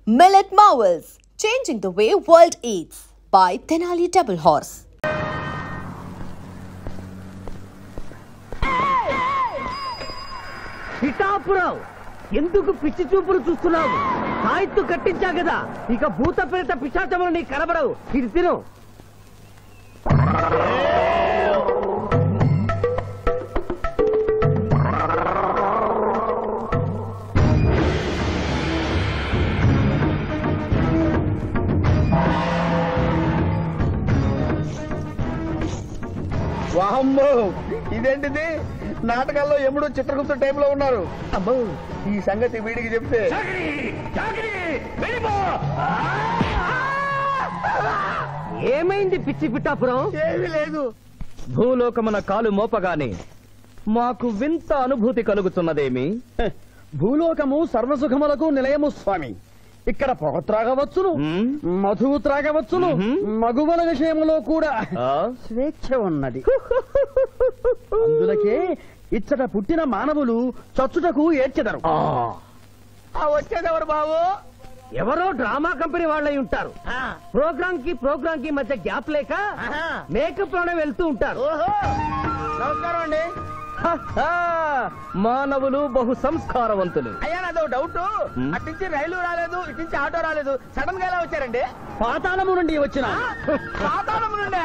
Millet Marvels, changing the way world eats by Tenali Double Horse. Pithapuram ఎందుకు పిచ్చి చూపులు చూస్తున్నావు? సాయిత్తు కట్టించా కదా, ఇక భూత ప్రేత పిశాచములు నీకు కనబడవు. ఇది తిను. వాహమ్మో, ఇదేంటిది? నాటకాల్లో ఎముడు చిత్రగుప్త టైప్ లో ఉన్నారు. అమ్మో, ఈ సంగతి వీడికి చెప్తే ఏమైంది పిచ్చి పిఠాపురం? ఏమీ లేదు. భూలోకమున కాలు మోపగానే మాకు వింత అనుభూతి కలుగుతున్నదేమి? భూలోకము సర్వసుఖములకు నిలయము స్వామి. ఇక్కడ పొగ త్రాగవచ్చును, మధువు త్రాగవచ్చును, మగువల విషయంలో కూడా స్వేచ్ఛ ఉన్నది. అందులకే ఇచ్చట పుట్టిన మానవులు చచ్చుటకు ఏడ్చెదరు. వచ్చేదెవరు బాబు? ఎవరో డ్రామా కంపెనీ వాళ్ళై ఉంటారు. ప్రోగ్రామ్ కి మధ్య గ్యాప్ లేక మేకప్ లోనే వెళ్తూ ఉంటారు. నమస్కారం అండి. మానవులు బహు సంస్కారవంతులు. అయ్యా, నాదో డౌట్. అట్నుంచి రైలు రాలేదు, ఇట్నుంచి ఆటో రాలేదు, సడన్ గా ఎలా వచ్చారండి? పాతాళము నుండి వచ్చిన. పాతాళము నుండి?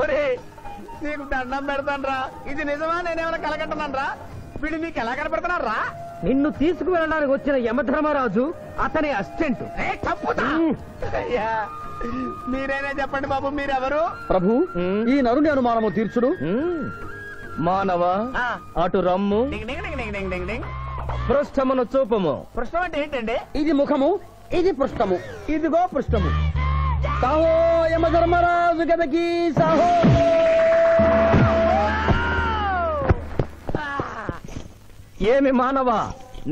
ఒరే, నీకు దండం పెడతానరా. ఇది నిజమా? నేనేమైనా కలగంటున్నానరా? వీడు నీకు ఎలా కనపడుతున్నారా? నిన్ను తీసుకువెళ్ళడానికి వచ్చిన యమధర్మరాజు అతని అసిస్టెంట్. అయ్యా, మీరైనా చెప్పండి బాబు, మీరెవరు? ప్రభు, ఈ నరుని అనుమానము తీర్చుడు. మానవ, అటు రమ్ము, పృష్ఠమును చూపము. పృష్ఠం అంటే ఏంటండి? ఇది ముఖము, ఇది పృష్ఠము. ఇదిగో పృష్ఠము. సాహో యమధర్మరాజు గదకి సాహో. ఏమి మానవ,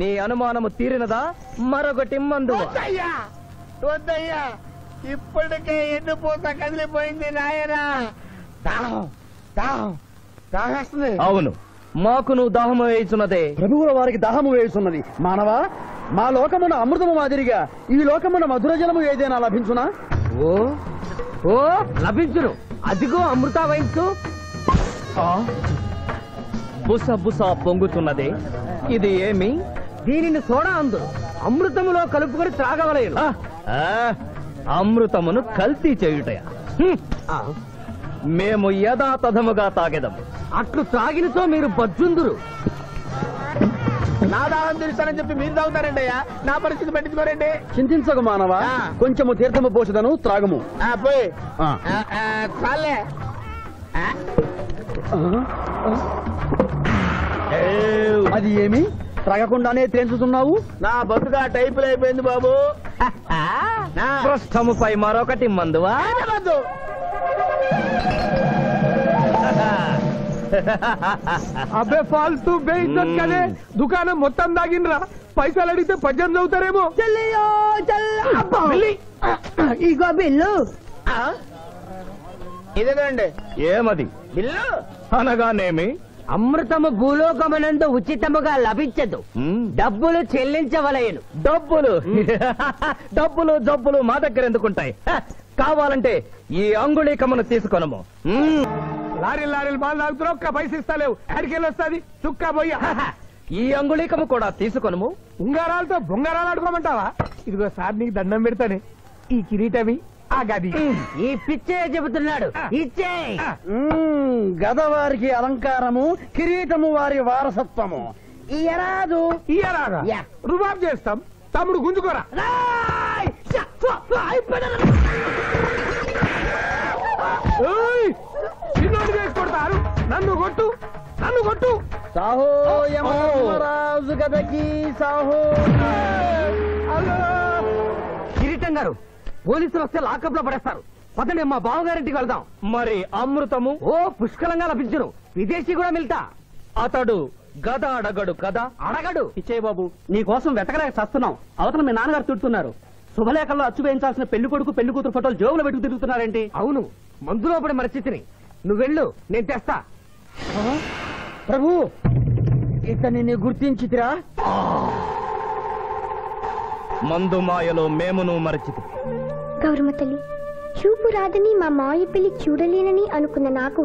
నీ అనుమానము తీరినదా? మరొకటి మందు. వద్దయ్యా, ఇప్పటికే ఎండిపోత కదిలిపోయింది నాయనా. దాహం దాహం దాహేస్తుంది. అవును, మాకు నువ్వు దాహము వేయుచున్నదే. ప్రభువుల వారికి దాహము వేయుచున్నది. మానవా, మా లోకమున అమృతము మాదిరిగా ఈ లోకమున మధుర జలము ఏదైనా లభించునా? ఓ ఓ లభించును. అదిగో అమృత వయస్సు. బుస బుస పొంగుతున్నదే, ఇది ఏమి? దీనిని సోడా అందు అమృతములో కలుపుకొని త్రాగవలేను. అమృతమును కల్తీ చేయుటయా? మేము యథాతథముగా తాగెదము. అట్లు త్రాగినతో మీరు బజ్జుందురు. నా దాహం తీరుస్తానని చెప్పి మీరు తాగుతారండి అయ్యా. నా పరిస్థితి పట్టించుకోరండి. చింతించకు మానవా, కొంచెము తీర్థము పోషదను, త్రాగము. పోయి చాలే. అది ఏమి? త్రాగకుండానే తేల్చుతున్నావు? నా బతుగా టైపులు అయిపోయింది బాబు. పృష్ఠముపై మరొకటి మందువా? అబ్బే ఫాల్తూ బేయిజ్జత్ కదే. దుకాణం మొత్తం దాగినరా. పైసలు అడిగితే 18 అవుతారేమో. ఇగో బిల్లు. ఇదేనండి ఏమది? బిల్లు అనగానేమి? అమృతము భూలోకమునందు ఉచితముగా లభించదు, డబ్బులు చెల్లించవలయను. డబ్బులు డబ్బులు జబ్బులు మా దగ్గర ఎందుకుంటాయి? కావాలంటే ఈ అంగుళీకమును తీసుకొనము. లారీలు బాగా తాగుతున్నావు, ఒక్క పైసలు ఇస్తలేవు. ఆడికెళ్ళి వస్తుంది చుక్క బొయ్య. ఈ అంగుళీకము కూడా తీసుకొనము. ఉంగరాలతో బొంగరాలు ఆడుకోమంటావా? ఇదిగో సార్, నీకు దండం పెడతానే. ఈ కిరీటమి, ఆ గది. ఈ పిచ్చే చెబుతున్నాడు. ఇచ్చే. గద వారికి అలంకారము, కిరీటము వారి వారసత్వము. ఇయరాదు ఇయరాగా రుబాబ్ చేస్తాం. తమ్ముడు గుంజుకోరా. చిన్నోడు చేసి కొడతారు. నన్ను కొట్టు, నన్ను కొట్టు. సాహో యమధర్మరాజు గదకి సాహో. కిరీటం గారు, పోలీసులు వస్తే లాకప్ లో పడేస్తారు. పదండి, మా బావగారింటికి వెళ్దాం. మరి అమృతము? ఓ పుష్కలంగా లభించును. విదేశీ కూడా మిల్తా. అతడు గద అడగడు కదా? అడగడు. ఇచ్చే బాబు, నీ కోసం వెతకలేక చస్తున్నాం. అవతల మీ నాన్నగారు తిడుతున్నారు. శుభలేఖల్లో అచ్చు వేయించాల్సిన పెళ్లి కొడుకు పెళ్లి కూతురు ఫోటోలు జోబులు పెట్టుకు తిరుగుతున్నారేంటి? అవును, మందులో పడి మరచితిని. నువ్వెళ్ళు, నేను తెస్తా. ప్రభు, ఇతన్ని గుర్తించితిరా? మందు మాయలో మేమును మరచితి. గౌరమ్మ తల్లి, చూపు రాదని మా మాయ పెళ్లి చూడలేనని అనుకున్న నాకు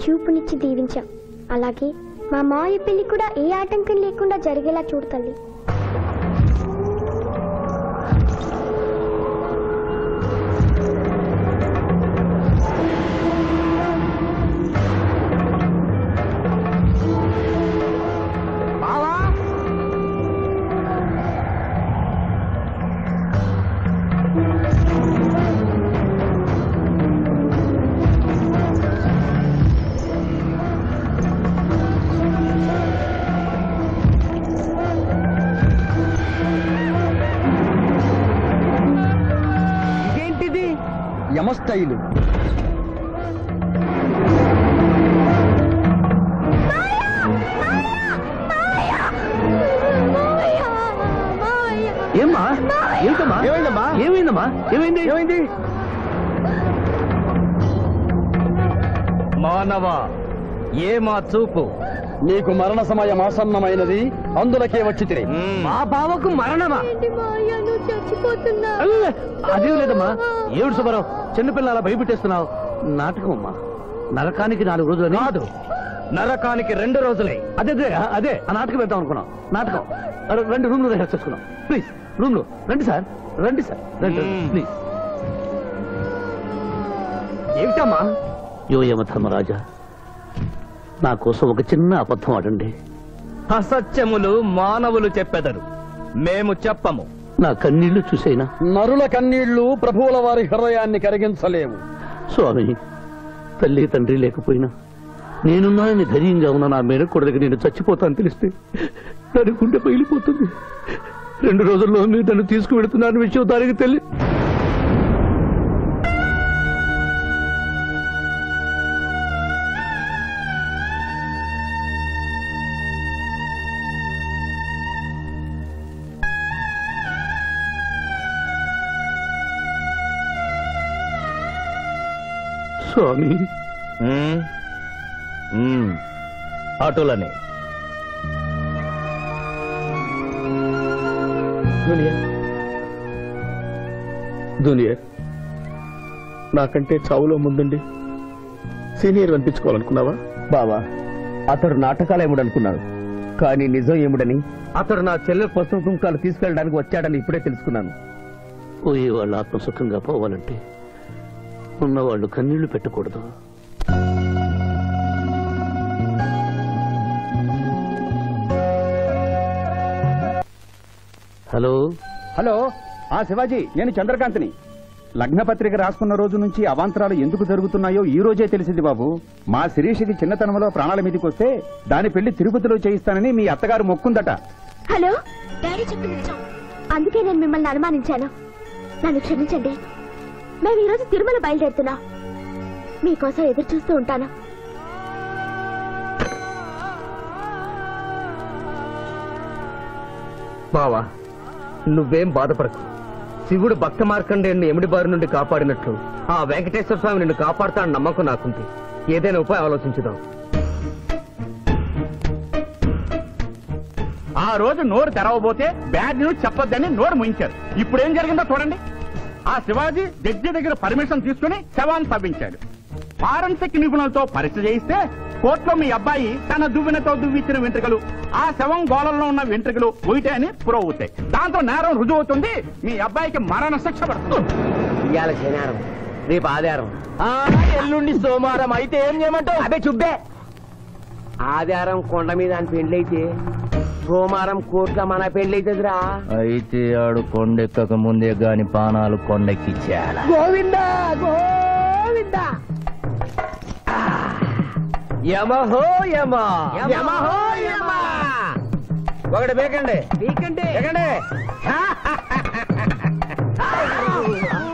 చూపునిచ్చి దీవించా. అలాగే మా మాయ పెళ్లి కూడా ఏ ఆటంకం లేకుండా జరిగేలా చూడు తల్లి. యమస్థైలు. ఏమ్మా? ఏమిటమ్మా? ఏమైందమ్మా? ఏమైందమ్మా? ఏమైంది? ఏమైంది? మానవ ఏమా చూపు? నీకు మరణ సమయం ఆసన్నమైనది, అందులకే వచ్చి తిని. మా బావకు మరణమా? చచ్చిపోతున్నా. అదే లేదమ్మా. ఏడు సుబ్బారావు, చిన్నపిల్లల భయపెట్టేస్తున్నావు. నాటకం అమ్మా. నరకానికి 4 రోజులని కాదు, నరకానికి 2 రోజులే. అదే అదే ఆ నాటకం వేద్దాం అనుకున్నాం. నాటకం 2 రూమ్లు రిహార్స్ చేసుకున్నాం. ప్లీజ్ రూమ్ లో రండి సార్, రండి సార్, రండి ప్లీజ్. ఏమిటమ్మా? యో యమ ధర్మరాజా, నా కోసం ఒక చిన్న అబద్ధం ఆడండి. అసత్యములు మానవులు చెప్పెదరు, మేము చెప్పము. నా కన్నీళ్లు చూసైనా. నరుల కన్నీళ్లు ప్రభువుల వారి హృదయాన్ని కరిగించలేవు. స్వామి, తల్లి తండ్రి లేకపోయినా నేనున్నానని ధైర్యంగా ఉన్న నా మేనకోడలికి నేను చచ్చిపోతాను తెలిస్తే దాని గుండె పగిలిపోతుంది. 2 రోజుల్లో మీరు నన్ను తీసుకువెడుతున్నారని విషయం దానికి తెలియదు. స్వామి, అటులనే దునియా నాకంటే చావులో ముందుండి సీనియర్ అనిపించుకోవాలనుకున్నావా? బావా, అతడు నాటకాలు ఏముడనుకున్నాడు, కానీ నిజం ఏముడని అతడు నా చెల్లె పసుపు కుంకాలు తీసుకెళ్ళడానికి వచ్చాడని ఇప్పుడే తెలుసుకున్నాను. పోయే వాళ్ళు ఆత్మసుఖంగా పోవాలంటే ఉన్నవాళ్ళు కన్నీళ్లు పెట్టకూడదు. హలో హలో, శివాజీ, నేను చంద్రకాంత్ని. లగ్నపత్రిక రాసుకున్న రోజు నుంచి అవాంతరాలు ఎందుకు జరుగుతున్నాయో ఈ రోజే తెలిసింది బాబు. మా శిరీషకి చిన్నతనంలో ప్రాణాల మీదకి వస్తే దాని పెళ్లి తిరుపతిలో చేయిస్తానని మీ అత్తగారు మొక్కుందట. హలో, డాడీ చెప్పింది నిజం. అందుకే నేను మిమ్మల్ని అనుమానించాను. నన్ను క్షమించండి. మేము ఈరోజు తిరుమల బయలుదేరుతున్నాం. మీకోసం ఎదురు చూస్తూ ఉంటాను. బావా, నువ్వేం బాధపడకు. శివుడు భక్త మార్కండేయుని ఎమిడి బారి నుండి కాపాడినట్లు ఆ వెంకటేశ్వర స్వామి నిన్ను కాపాడుతాడని నమ్మకం నాకుంది. ఏదైనా ఉపాయం ఆలోచించుదాం. ఆ రోజు నోరు తెరవబోతే బ్యాడ్ న్యూస్ చెప్పొద్దని నోరు ముయించారు. ఇప్పుడు ఏం జరిగిందో చూడండి. ఆ శివాజీ జడ్జి దగ్గర పర్మిషన్ తీసుకుని శవాన్ని తవ్వించాడు. ఫారెన్సిక్ నిపుణులతో పరీక్ష చేయిస్తే కోర్టులో మీ అబ్బాయి తన దువ్వెనతో దువ్విచ్చిన వెంట్రుకలు, ఆ శవం గోళంలో ఉన్న వెంట్రుకలు ఒకటే అని ప్రూవ్ అవుతాయి. దాంతో నేరం రుజువు అవుతుంది. మీ అబ్బాయికి మరణ శిక్ష పడుతుంది. ఇవాళ శనివారం, రేపు ఆదివారం, ఎల్లుండి సోమవారం. అయితే ఏం చేయమంటావు? అదే చుబ్బే. ఆదివారం కొండ మీద అని పెండ్లైతే సోమవారం కోట్ల మన పెండ్లైతుందిరా. అయితే ఆడు కొండెక్కక ముందే గాని పానాలు కొండెక్కిచ్చేయాల. గోవిందా గోవిందా. యమహో యమ, యమహో యమ. ఒకటి బేకండి, బీకండి. బేకండి.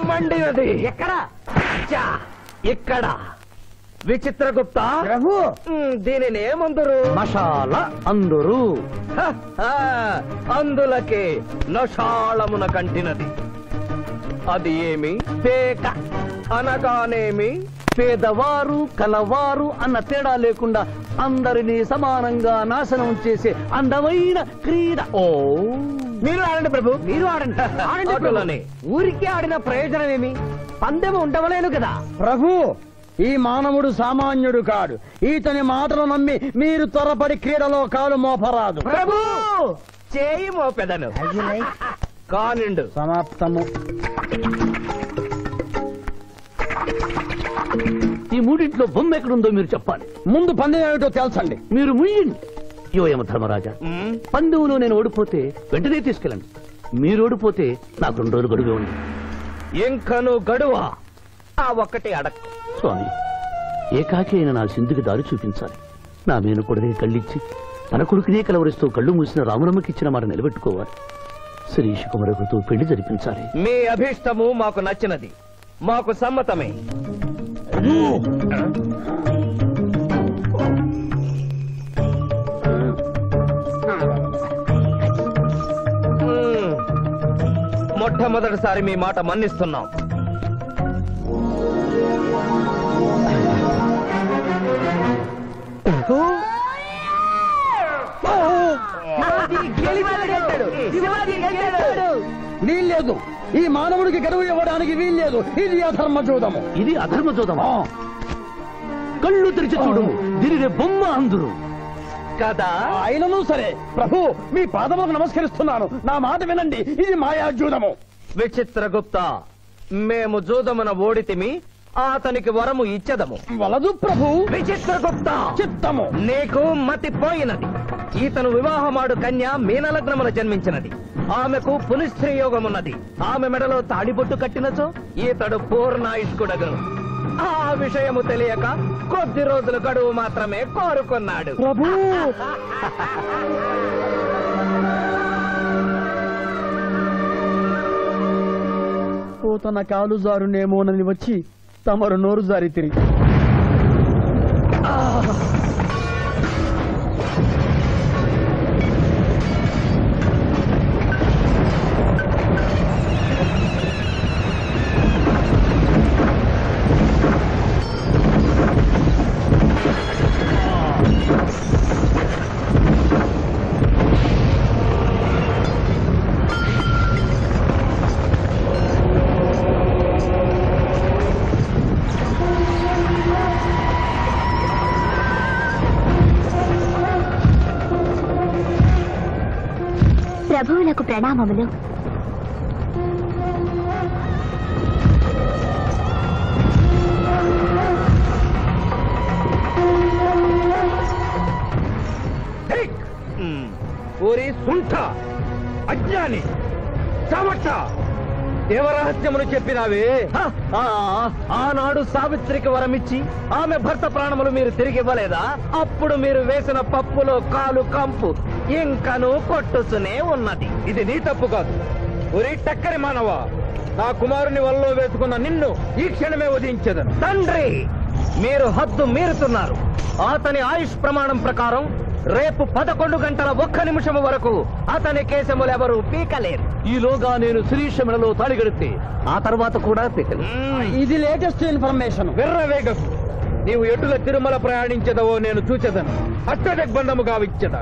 మండినది ఎక్కడ? ఇక్కడ. విచిత్రగుప్త ప్రభు, దీనిని ఏమందరు? మసాలా అందరు. అందులకే నషాళమున కంటినది. అది ఏమి? పేక అనగానేమి? పేదవారు కలవారు అన్న తేడా లేకుండా అందరినీ సమానంగా నాశనం చేసే అందమైన క్రీడ. ఓ, మీరు ఆడండి ప్రభు, మీరు ఆడండి. ఆడండి ప్రభు. ఊరికే ఆడిన ప్రయోజనం ఏమి? పందెము ఉండవలేను కదా ప్రభు. ఈ మానవుడు సామాన్యుడు కాడు. ఈతని మాటలు నమ్మి మీరు త్వరపడి క్రీడలో కాలు మోపరాదు. ప్రభు చేయి మోపెదను. కానిండు. సమాప్తము. ఈ మూడింట్లో బొమ్మ ఎక్కడుందో మీరు చెప్పాలి. ముందు పందెం ఏమిటో తెలుసండి. మీరు ముయ్యండి. యోయమ ధర్మరాజా, పందెంలో నేను ఓడిపోతే వెంటనే తీసుకెళ్ళండి. మీరు ఓడిపోతే నాకు 2 రోజులు గడువే ఉంది. ఇంకను గడువా? ఆ ఒక్కటి అడక్ స్వామి, ఏకాకి అయిన నా సింధుకి దారి చూపించాలి. నా మేనకొడనే కళ్ళిచ్చి తన కొడుకునే కలవరిస్తూ కళ్ళు మూసిన రాములమ్మకి ఇచ్చిన మాట నిలబెట్టుకోవాలి. శిరీష్ కుమరకుతో పెళ్లి జరిపించాలి. మీ అభీష్టము మాకు నచ్చినది, మాకు సమ్మతమే. మొట్టమొదటిసారి మీ మాట మన్నిస్తున్నాం. వీల్లేదు. ఈ మానవుడికి గడువు ఇవ్వడానికి వీల్లేదు. ఇది అధర్మ జూదము. ఇది అధర్మ జోదమా? కళ్ళు తెరిచి చూడు, దీనినే బొమ్మ అందురు కదా. అయినను సరే ప్రభు, మీ పాదములకు నమస్కరిస్తున్నాను. నా మాట వినండి. ఇది మాయా జూదము. విచిత్రగుప్త, మేము జూదమున ఓడితిమి, అతనికి వరము ఇచ్చదము. వలదు ప్రభు. విచిత్రగుప్త, చిత్తము. నీకు మతి పోయినది. ఈతను వివాహమాడు కన్య మీనలగ్నమున జన్మించినది. ఆమెకు పునిస్త్రీ యోగమున్నది. ఆమె మెడలో తాడిబొట్టు కట్టినచో ఈతడు పూర్ణాయుష్కుడగను. ఆ విషయము తెలియక కొద్ది రోజుల గడువు మాత్రమే కోరుకున్నాడు. ప్రభు, ఓ తన కాలు జారునేమోనని వచ్చి తమరు నోరు జారి తిరిగి ప్రభువులకు ప్రణామములు. ఊరి సుంఠ, అజ్ఞాని, చమట, దేవరహస్యమును చెప్పినావే. ఆనాడు సావిత్రికి వరమిచ్చి ఆమె భర్త ప్రాణములు మీరు తిరిగి ఇవ్వలేదా? అప్పుడు మీరు వేసిన పప్పులో కాలు కంపు ఇంకను కొట్టుసునే ఉన్నది. ఇది నీ తప్పు కాదు. ఒరి టక్కరి మానవ, నా కుమారుని వల్లో వేసుకున్న నిన్ను ఈ క్షణమే వధించదను. తండ్రి, మీరు హద్దు మీరుతున్నారు. అతని ఆయుష్ ప్రమాణం ప్రకారం రేపు 11 గంటల 1 నిమిషము వరకు అతని కేశములెవరూ పీకలేరు. ఈలోగా నేను శిరీష మెడలో తాళి గడితే ఆ తర్వాత కూడా పీకలు. ఇది లేటెస్ట్ ఇన్ఫర్మేషన్. వెర్రవేగకు. నీవు ఎటుల తిరుమల ప్రయాణించదవో నేను చూచెదను. అష్టదిగ్బంధము గావిచ్చద.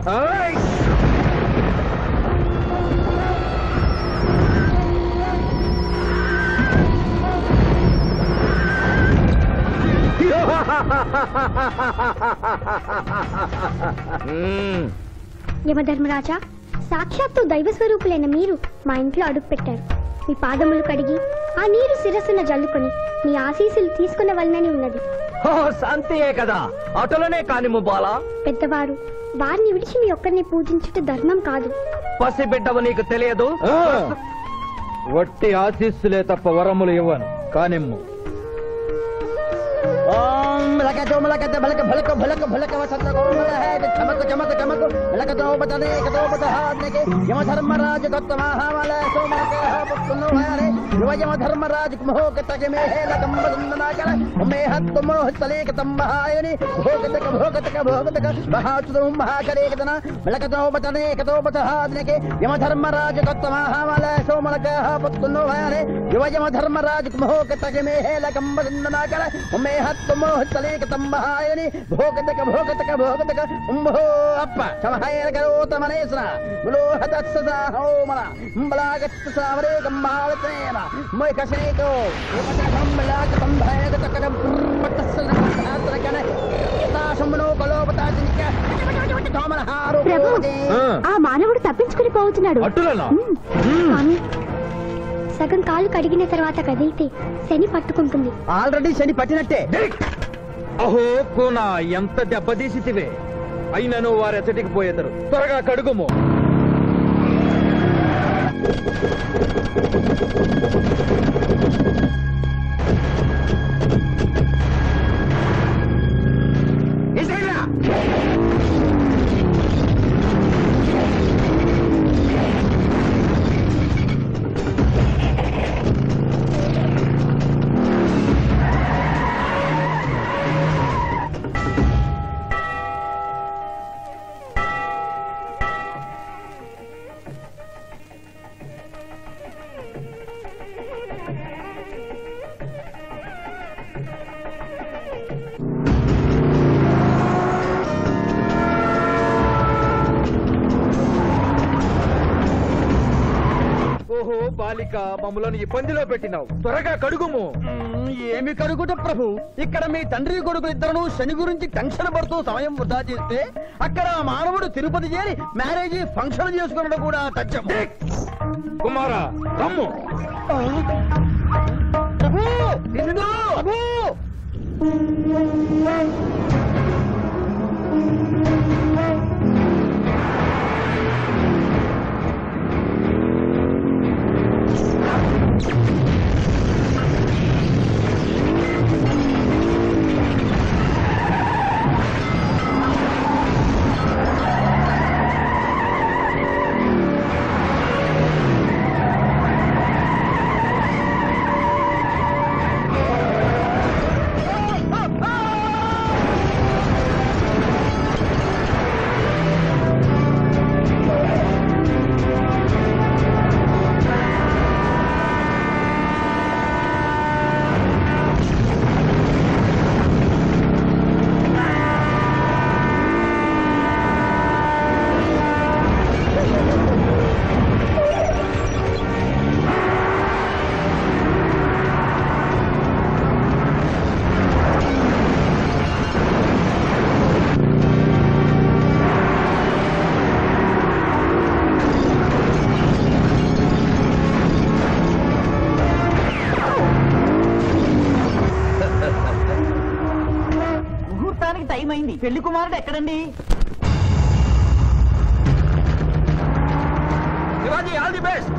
యమధర్మరాజా, సాక్షాత్తు దైవ స్వరూపులైన మీరు మా ఇంట్లో అడుగు పెట్టారు. మీ పాదములు కడిగి ఆ నీరు శిరస్సున జల్లుకొని మీ ఆశీస్సులు తీసుకునవలనని ఉన్నది. శాంతియే కదా, అటులనే కానిము బాలా. పెద్దవారు, వారిని విడిచి మీ ఒక్కరిని పూజించుట ధర్మం కాదు. పసిబిడ్డవు నీకు తెలియదు. వట్టి ఆశీస్సులే తప్ప వరములు ఇవ్వను. కానిమ్ము. యమధర్మరాజు యమధర్మరాజు యమధర్మరాజు సమయేక తంబహాయని భోగతక భోగతక భోగతక ఉంభో అప్ప సమహాయన కరోతమనేసన ములోహతత్సదా హోమన అంబలాగత్త సామరే కంబాలతేన మై కసేతో ఉపకరంబలాక తంభాయక తకరం పట్టసన ఆత్రకన తాసమునో కలోపతాజినిక తోమనహారు ఆ మానవుడు తప్పించుకుని పోతున్నాడు. కానీ సగం కాలు కడిగిన తర్వాత కదిలితే శని పట్టుకుంటుంది. ఆల్రెడీ శని పట్టినట్టే. అహో కోనా ఎంత దెబ్బతీసితివే, అయినను వారెచ్చటికి పోయేదరు. త్వరగా కడుగుము. ఓహో బాలిక, మమ్మలను ఇబ్బందిలో పెట్టినావు. త్వరగా కడుగుము. ఏమి కడుగుట ప్రభు, ఇక్కడ మీ తండ్రి కొడుకు ఇద్దరు శని గురించి టెన్షన్ పడుతూ సమయం వృధా చేస్తే అక్కడ మానవుడు తిరుపతి చేరి మ్యారేజ్ ఫంక్షన్ చేసుకున్నాడు కూడా తథ్యం. కుమారా రమ్ము. ప్రభు ఇదిగో ప్రభు. టైం అయింది. పెళ్లి కుమారుడు ఎక్కడండి? Shivaji all the best.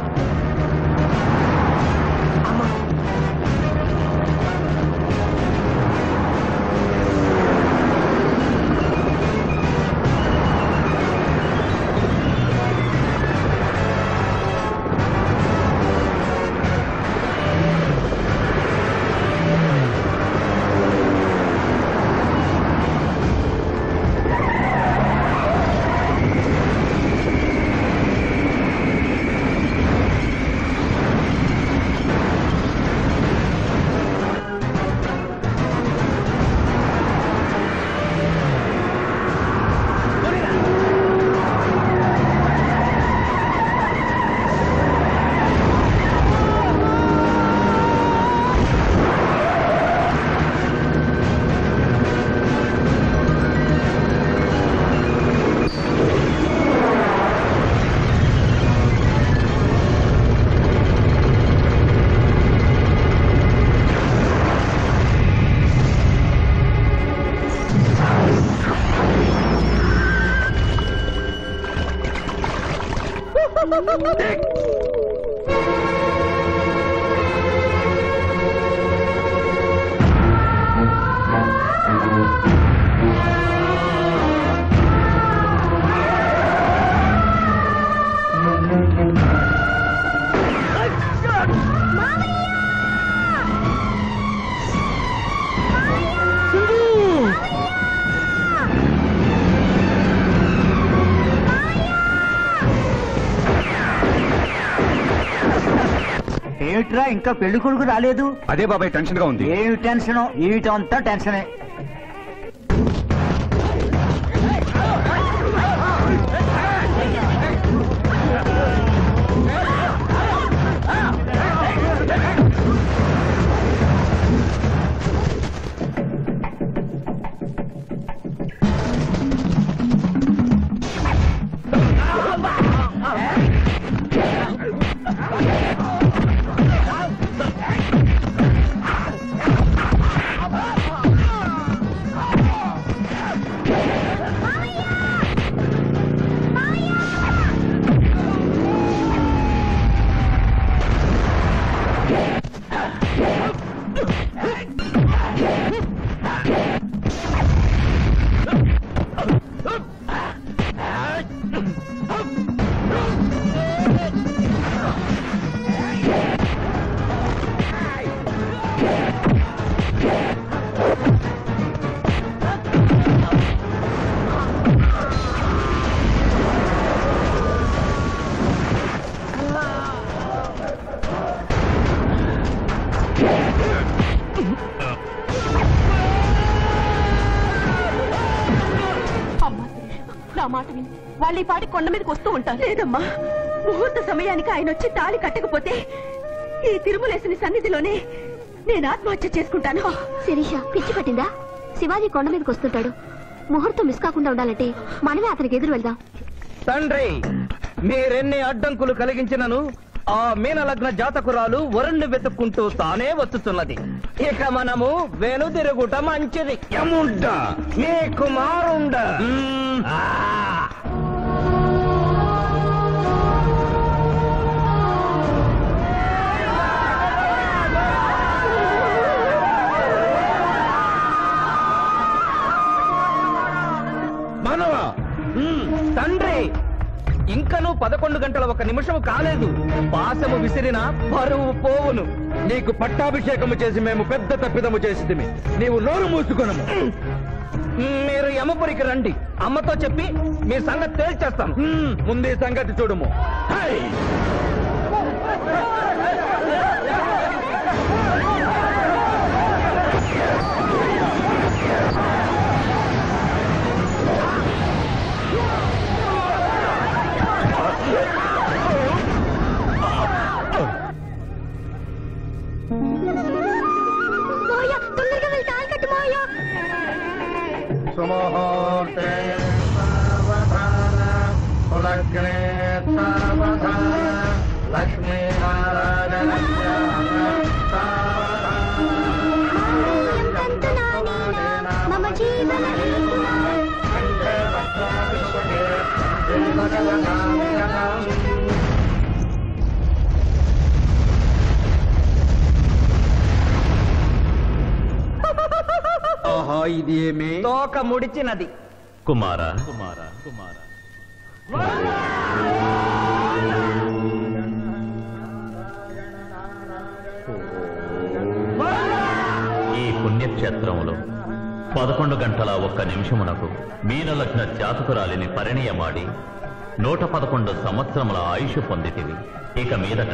ఏమిట్రా ఇంకా పెళ్లి కొడుకు రాలేదు? అదే బాబాయ్ టెన్షన్ గా ఉంది. ఏమి టెన్షన్? ఏమిటంతా టెన్షనే. నా మాట విని వాళ్ళు ఈ పాటి కొండ మీదకి వస్తూ ఉంటారు. లేదమ్మా, ముహూర్త సమయానికి ఆయన వచ్చి తాళి కట్టకపోతే ఈ తిరుమలేసిన సన్నిధిలోనే నేను ఆత్మహత్య చేసుకుంటాను. శిరీష, పిచ్చి పట్టిందా? శివాజీ కొండ మీదకి వస్తుంటాడు. ముహూర్తం మిస్ కాకుండా ఉండాలంటే మనమే అతనికి ఎదురు వెళ్దాం. తండ్రి, మీరెన్ని అడ్డంకులు కలిగించినను ఆ మీనలగ్న జాతకురాలు వరుణ్ణి వెతుక్కుంటూ తానే వచ్చుతున్నది. ఇక మనము వెనుదిరుగుట మంచిది. యముండ మీ కుమారుండ. మనవా తండ్రి, ఇంకనూ 11 గంటల 1 నిమిషం కాలేదు. పాశము విసిరిన బరువు పోవును. నీకు పట్టాభిషేకము చేసి మేము పెద్ద తప్పిదము చేసిదిమి. నీవు నోరు మూసుకునము. మీరు యమపురికి రండి. అమ్మతో చెప్పి మీ సంగతి తేల్చేస్తాం. ముందే సంగతి చూడము. తొందరగా వెళ్ళి తాళి కట్టు మావయ్య. సుముహూర్తే సావధాన కులగ్నే సావధాన లక్ష్మీనారాయణ మమ జీవన ఆహా, ఇది ఏమి? తోక ముడిచినది. కుమారా, ఈ పుణ్యక్షేత్రంలో 11 గంటల 1 నిమిషమునకు మీనలగ్న జాతకురాలిని పరిణయమాడి 111 సంవత్సరముల ఆయుష్ పొందితివి. ఇక మీదట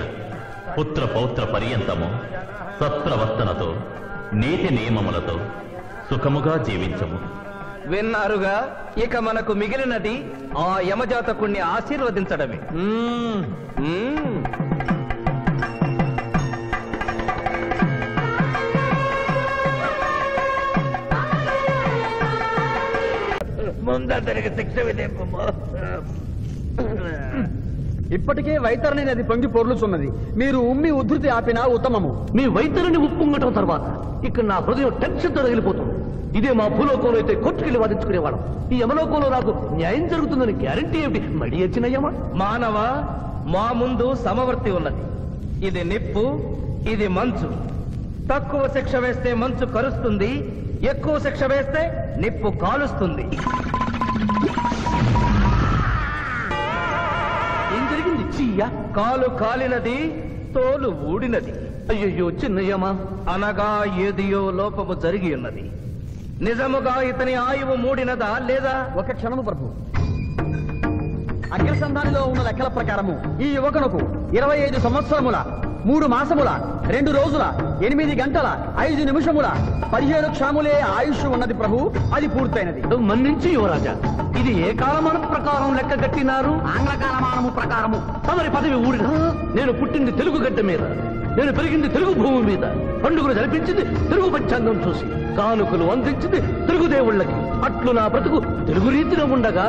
పుత్ర పౌత్ర పర్యంతము సత్రవస్తనతో నీతి నియమములతో సుఖముగా జీవించము. విన్నారుగా, ఇక మనకు మిగిలినది ఆ యమజాతకుణ్ణి ఆశీర్వదించడమే. ముందరికి శిక్ష విధింపము. ఇప్పటికే వైతరణి నది పొంగి పొర్లుచున్నది. మీరు ఉమ్మి ఉద్ధృతి ఆపినా ఉత్తమము. మీ వైద్యులని ఉప్పొంగటం తర్వాత ఇక్కడ నా హృదయం టెన్షన్తో రగిలిపోతుంది. ఇదే మా భూలోకంలో అయితే కోర్టుకెళ్ళి వాదించుకునేవాళ్ళం. ఈ యమలోకంలో నాకు న్యాయం జరుగుతుందని గ్యారంటీ ఏమిటి? మడి వచ్చినయ్యమా? మానవ, మా ముందు సమవర్తి ఉన్నది. ఇది నిప్పు, ఇది మంచు. తక్కువ శిక్ష వేస్తే మంచు కరుస్తుంది, ఎక్కువ శిక్ష వేస్తే నిప్పు కాలుస్తుంది. ఏం జరిగింది? చీయ కాలు కాలినది, తోలు ఊడినది. అయ్యయ్యో చిన్నయ్యమా, అనగా ఏదియో లోపము జరిగి ఉన్నది. నిజముగా ఇతని ఆయువు మూడినదా లేదా? ఒక క్షణము ప్రభు. అగ్రసంధానిలో ఉన్న లెక్కల ప్రకారము ఈ యువకునకు 25 సంవత్సరముల 3 మాసముల 2 రోజుల 8 గంటల 5 నిమిషముల 17 క్షాములే ఆయుష్ ఉన్నది ప్రభు. అది పూర్తయినది. మన్నించి యువరాజా, ఇది ఏ కాలమానం ప్రకారం లెక్క కట్టినారు? ఆంగ్ల కాలమానము ప్రకారము. తమరి పదవి ఊడిన. నేను పుట్టింది తెలుగు గడ్డ మీద, నేను పెరిగింది తెలుగు భూమి మీద, పండుగలు జరిపించింది తెలుగు పంచాంగం చూసి, కానుకలు అందించింది తెలుగు దేవుళ్ళకి. అట్లు నా బ్రతుకు తెలుగు రీతిలో ఉండగా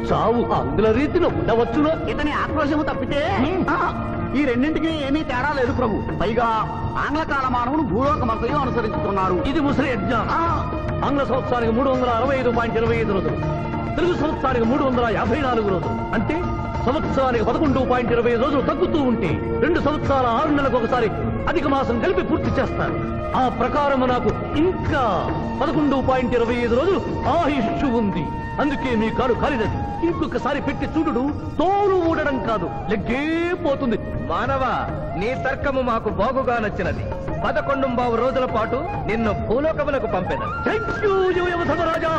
చావు ఆంగ్ల రీతిలో ఉండవచ్చునో? ఇతని ఆక్రోశము తప్పితే ఈ రెండింటికి ఏమీ తేడా లేదు ప్రభు. పైగా ఆంగ్ల కాలమానమును భూలోకమంతయు అనుసరించుతున్నారు. ఇది ముసలి అజ్ఞానం. ఆంగ్ల సంవత్సరానికి 365.25 రోజులు, తెలుగు సంవత్సరానికి 354 రోజులు. అంటే సంవత్సరానికి 11.25 రోజులు తగ్గుతూ ఉంటే 2 సంవత్సరాల 6 నెలలకు ఒకసారి అధిక మాసం కలిపి పూర్తి చేస్తారు. ఆ ప్రకారం నాకు ఇంకా 11.25 రోజులు ఆయుష్ ఉంది. అందుకే మీ కాలు కాలినది. ఇంకొకసారి పెట్టి చూడు, తోలు ఊడడం కాదు, లెగ్గే పోతుంది. మానవ, నీ తర్కము మాకు బాగుగా నచ్చినది. 11 రోజుల పాటు నిన్ను భూలోకములకు పంపెను. రాజా,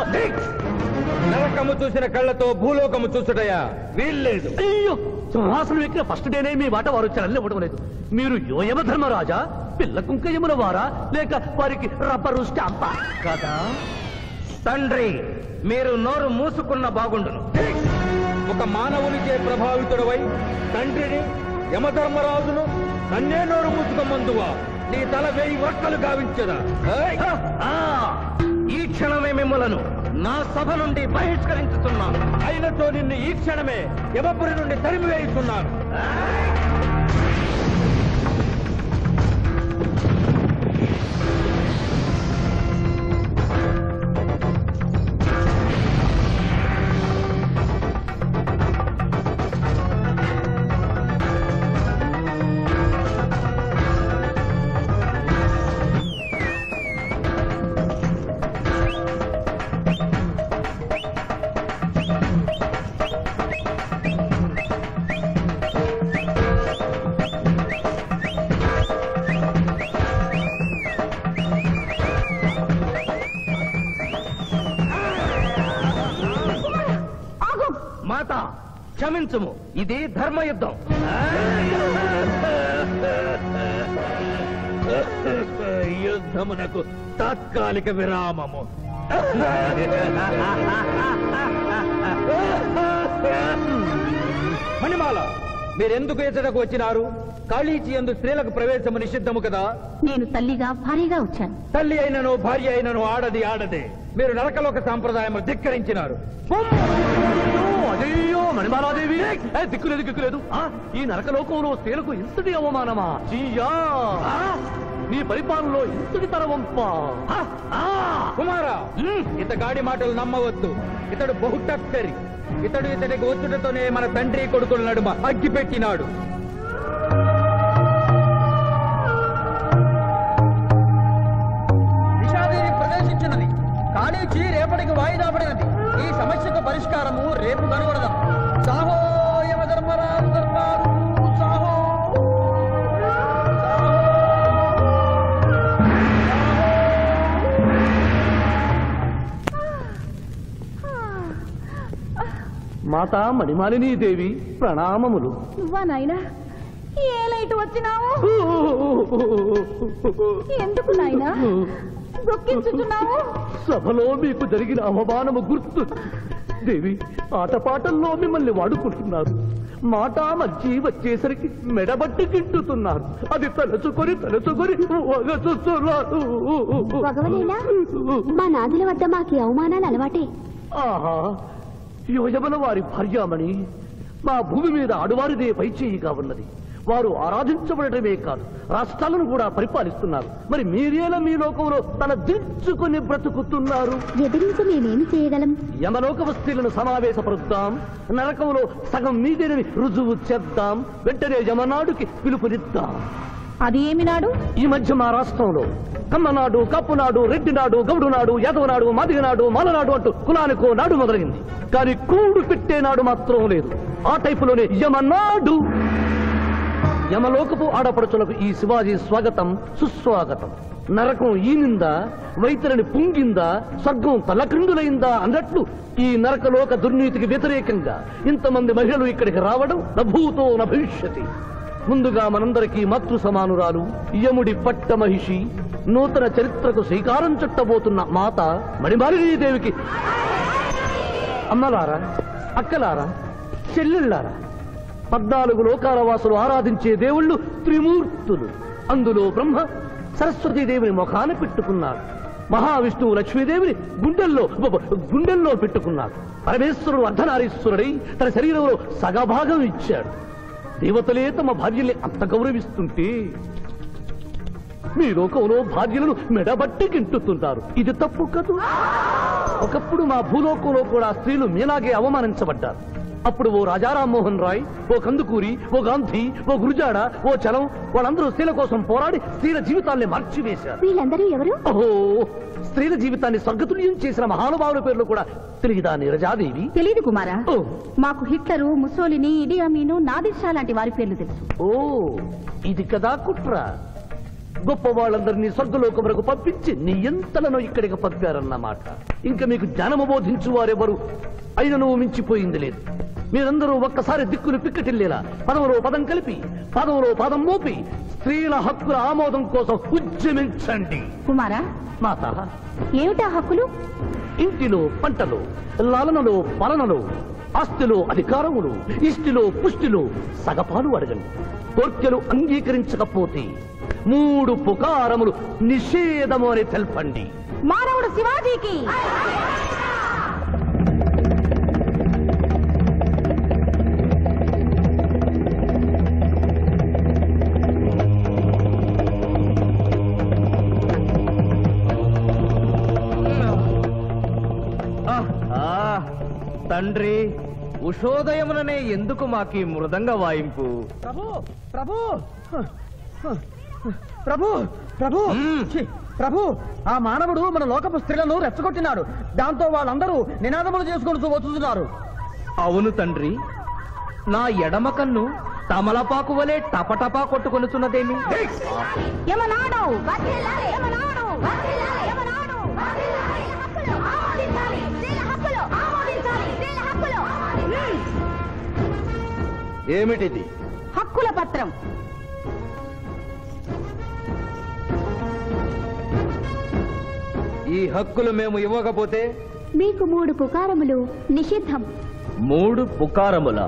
నరకము చూసిన కళ్ళతో భూలోకము చూసుటయా వీల్లేదు. అయ్యో, సింహాసనం ఎక్కిన ఫస్ట్ డేనే మీ మాట వారు వచ్చారని ఇవ్వడం లేదు. మీరు యోయమ ధర్మరాజా, పిల్ల కుంకయముల వారా, లేక వారికి రబ్బరు స్టాంపా? కదా తండ్రి, మీరు నోరు మూసుకున్న బాగుండును. ఒక మానవునిచే ప్రభావితుడవై తండ్రిని యమధర్మరాజును నన్నే నోరు ముసుకమందువా నీ తల 1000 వక్కలు గావించదా? ఈ క్షణమే మిమ్మలను నా సభ నుండి బహిష్కరించుతున్నాను. అయినతో నిన్ను ఈ క్షణమే యమపురి నుండి తరిమివేయుతున్నాను. మాత క్షమించుము, ఇది ధర్మయుద్ధం. యుద్ధమునకు తాత్కాలిక విరామము. మణిమాల, మీరెందుకు ఎచ్చటకు వచ్చినారు? కాళీచి యందు స్త్రీలకు ప్రవేశము నిషిద్ధము కదా? నేను తల్లిగా భారీగా వచ్చాను. తల్లి అయినను భార్య అయినను ఆడది ఆడదే. మీరు నరకలోక సాంప్రదాయము ధిక్కరించినారు. అయ్యో మణిమాలాదేవి, దిక్కులేదు దిక్కులేదు. ఈ నరకలోకంలో స్త్రీలకు ఇంతటి అవమానమా? చీయా, నీ పరిపాలనలో ఇంతటి తరవంప. కుమారా, ఇతగాడి మాటలు నమ్మవద్దు. ఇతడు బహుటక్కరి. ఇతడికి వచ్చుటతోనే మన తండ్రి కొడుకుల నడుమ అగ్గి పెట్టినాడు. విషాదేవి ప్రవేశించినది. కాళీచి రేపటికి వాయిదా పడినది. ఈ సమస్యకు పరిష్కారము రేపు కనుగొడదాం. సాహో యమధర్మరాజు దర్బారు, సాహో. మాతా మణిమాలినీ దేవి ప్రణామములు. నువ్వా నాయనా? ఏ లైట్ వచ్చినావు? ఎందుకు నాయనా దుఃఖించుతున్నావు? సభలో మీకు జరిగిన అవమానము గుర్తు. దేవి, ఆటపాటల్లో మిమ్మల్ని వాడుకుంటున్నారు. మాట మధ్య వచ్చేసరికి మెడబట్టి గిట్టుతున్నారు. అది తలుచుకొని వగచుస్తున్నారు. భగవనేలా మా నాదుల వద్ద మాకి అవమానాలు అలవాటే. ఆహా, యోజమల వారి భార్యామణి మా భూమి మీద ఆడువారిదే పైచేయిగా ఉన్నది. వారు ఆరాధించబడటమే కాదు, రాష్ట్రాలను కూడా పరిపాలిస్తున్నారు. మరి మీరేలా మీ లోకంలో తన దించుకుని బ్రతుకుతున్నారు? ఎదిరించి మేమేమి చేయగలం? యమలోక వస్తువులను సమావేశపరుద్దాం. నరకంలో సగం మీదేనని రుజువు చేద్దాం. వెంటనే యమనాడుకి పిలుపునిద్దాం. అది ఏమి నాడు? ఈ మధ్య మా రాష్ట్రంలో కమ్మనాడు, కప్పునాడు, రెడ్డినాడు, గౌడునాడు, యాదవనాడు, మాదిగనాడు, మాలనాడు అంటూ కులానికో నాడు మొదలైంది. కానీ కూడు పెట్టేనాడు మాత్రం లేదు. ఆ టైపులోనే యమనాడు. యమలోకపు ఆడపడుచులకు ఈ శివాజీ స్వాగతం సుస్వాగతం. నరకం ఈనిందా, వైతరిని పుంగిందా, స్వర్గం తలక్రిందులైందా అన్నట్లు ఈ నరకలోక దుర్నీతికి వ్యతిరేకంగా ఇంతమంది మహిళలు ఇక్కడికి రావడం నభూతో నభవిష్యతి. ముందుగా మనందరికీ మాతృ సమానురాలు, యముడి పట్ట మహిషి, నూతన చరిత్రకు శ్రీకారం చుట్టబోతున్న మాత మణిమాలినీ దేవికి అమ్మలారా, అక్కలారా, చెల్లెళ్ళారా, 14 లోకాల వాసులు ఆరాధించే దేవుళ్ళు త్రిమూర్తులు. అందులో బ్రహ్మ సరస్వతీదేవిని ముఖాన పెట్టుకున్నారు. మహావిష్ణువు లక్ష్మీదేవిని గుండెల్లో పెట్టుకున్నాడు. పరమేశ్వరుడు అర్ధనారీశ్వరుడై తన శరీరంలో సగభాగం ఇచ్చాడు. దేవతలే తమ భార్యల్ని అంత గౌరవిస్తుంటే మీ లోకంలో భార్యలను మెడబట్టి గింటుతుంటారు. ఇది తప్పు కదూ. ఒకప్పుడు మా భూలోకంలో కూడా స్త్రీలు మీలాగే అవమానించబడ్డారు. అప్పుడు ఓ రాజా రామ్మోహన్ రాయ్, ఓ కందుకూరి, ఓ గాంధీ, ఓ గురుజాడ, ఓ చలం వాళ్ళందరూ స్త్రీల కోసం పోరాడి స్త్రీల జీవితాల్ని మార్చివేశారు. వీళ్ళందరూ ఎవరు? ఓహో, స్త్రీల జీవితాన్ని స్వర్గతుల్యం చేసిన మహానుభావుల పేర్లు కూడా తెలియదా నీరజాదేవి? తెలీదు కుమారా. ఓ, మాకు హిట్లరు, ముసోలిని, ఇడి అమీను, నాదిర్ లాంటి వారి పేర్లు తెలుసు. ఓ, ఇది కదా కుట్ర. గొప్ప వాళ్ళందరినీ స్వర్గలోకములకు పంపించి నీ ఎంతలను ఇక్కడికి పంపారన్నమాట. ఇంకా మీకు జ్ఞానము బోధించు వారెవరు అయినను మించిపోయింది లేదు. మీరందరూ ఒక్కసారి దిక్కులు పిక్కటిల్లేలా పదవులో పదం కలిపి, పదవులో పదం మోపి స్త్రీల హక్కుల ఆమోదం కోసం ఉద్యమించండి. కుమారా, మాత, ఏమిటా హక్కులు? ఇంటిలో పంటలో, లాలనలో, పాలనలో, ఆస్తిలో అధికారములు, ఇష్టిలో పుష్టిలో సగపాలు అడగండి. కోర్కెలు అంగీకరించకపోతే 3 పుకారములు నిషేధము అని తెల్పండి. మానవుడు శివాజీకి తండ్రి, ఉషోదయముననే ఎందుకు మాకి మృదంగ వాయింపు? ప్రభు ప్రభు ప్రభు ప్రభు ఛీ, ప్రభు ఆ మానవుడు మన లోకపు స్త్రీలను రెచ్చగొట్టినాడు. దాంతో వాళ్ళందరూ నినాదములు చేసుకుంటూ వచ్చుతున్నారు. అవును తండ్రి, నా ఎడమ కన్ను తమలపాకు వలె టపటపా కొట్టుకొనుచున్నదేమి? యమనాడు వర్ధిల్లాలి, యమనాడు వర్ధిల్లాలి, యమనాడు వర్ధిల్లాలి. హక్కులు ఆమోదించాలి, స్త్రీల హక్కులు ఆమోదించాలి, స్త్రీల హక్కులు. ఏమిటిది? హక్కుల పత్రం. ఈ హక్కులు మేము ఇవ్వకపోతే మీకు 3 పుకారములు నిషిద్ధం. 3 పుకారముల?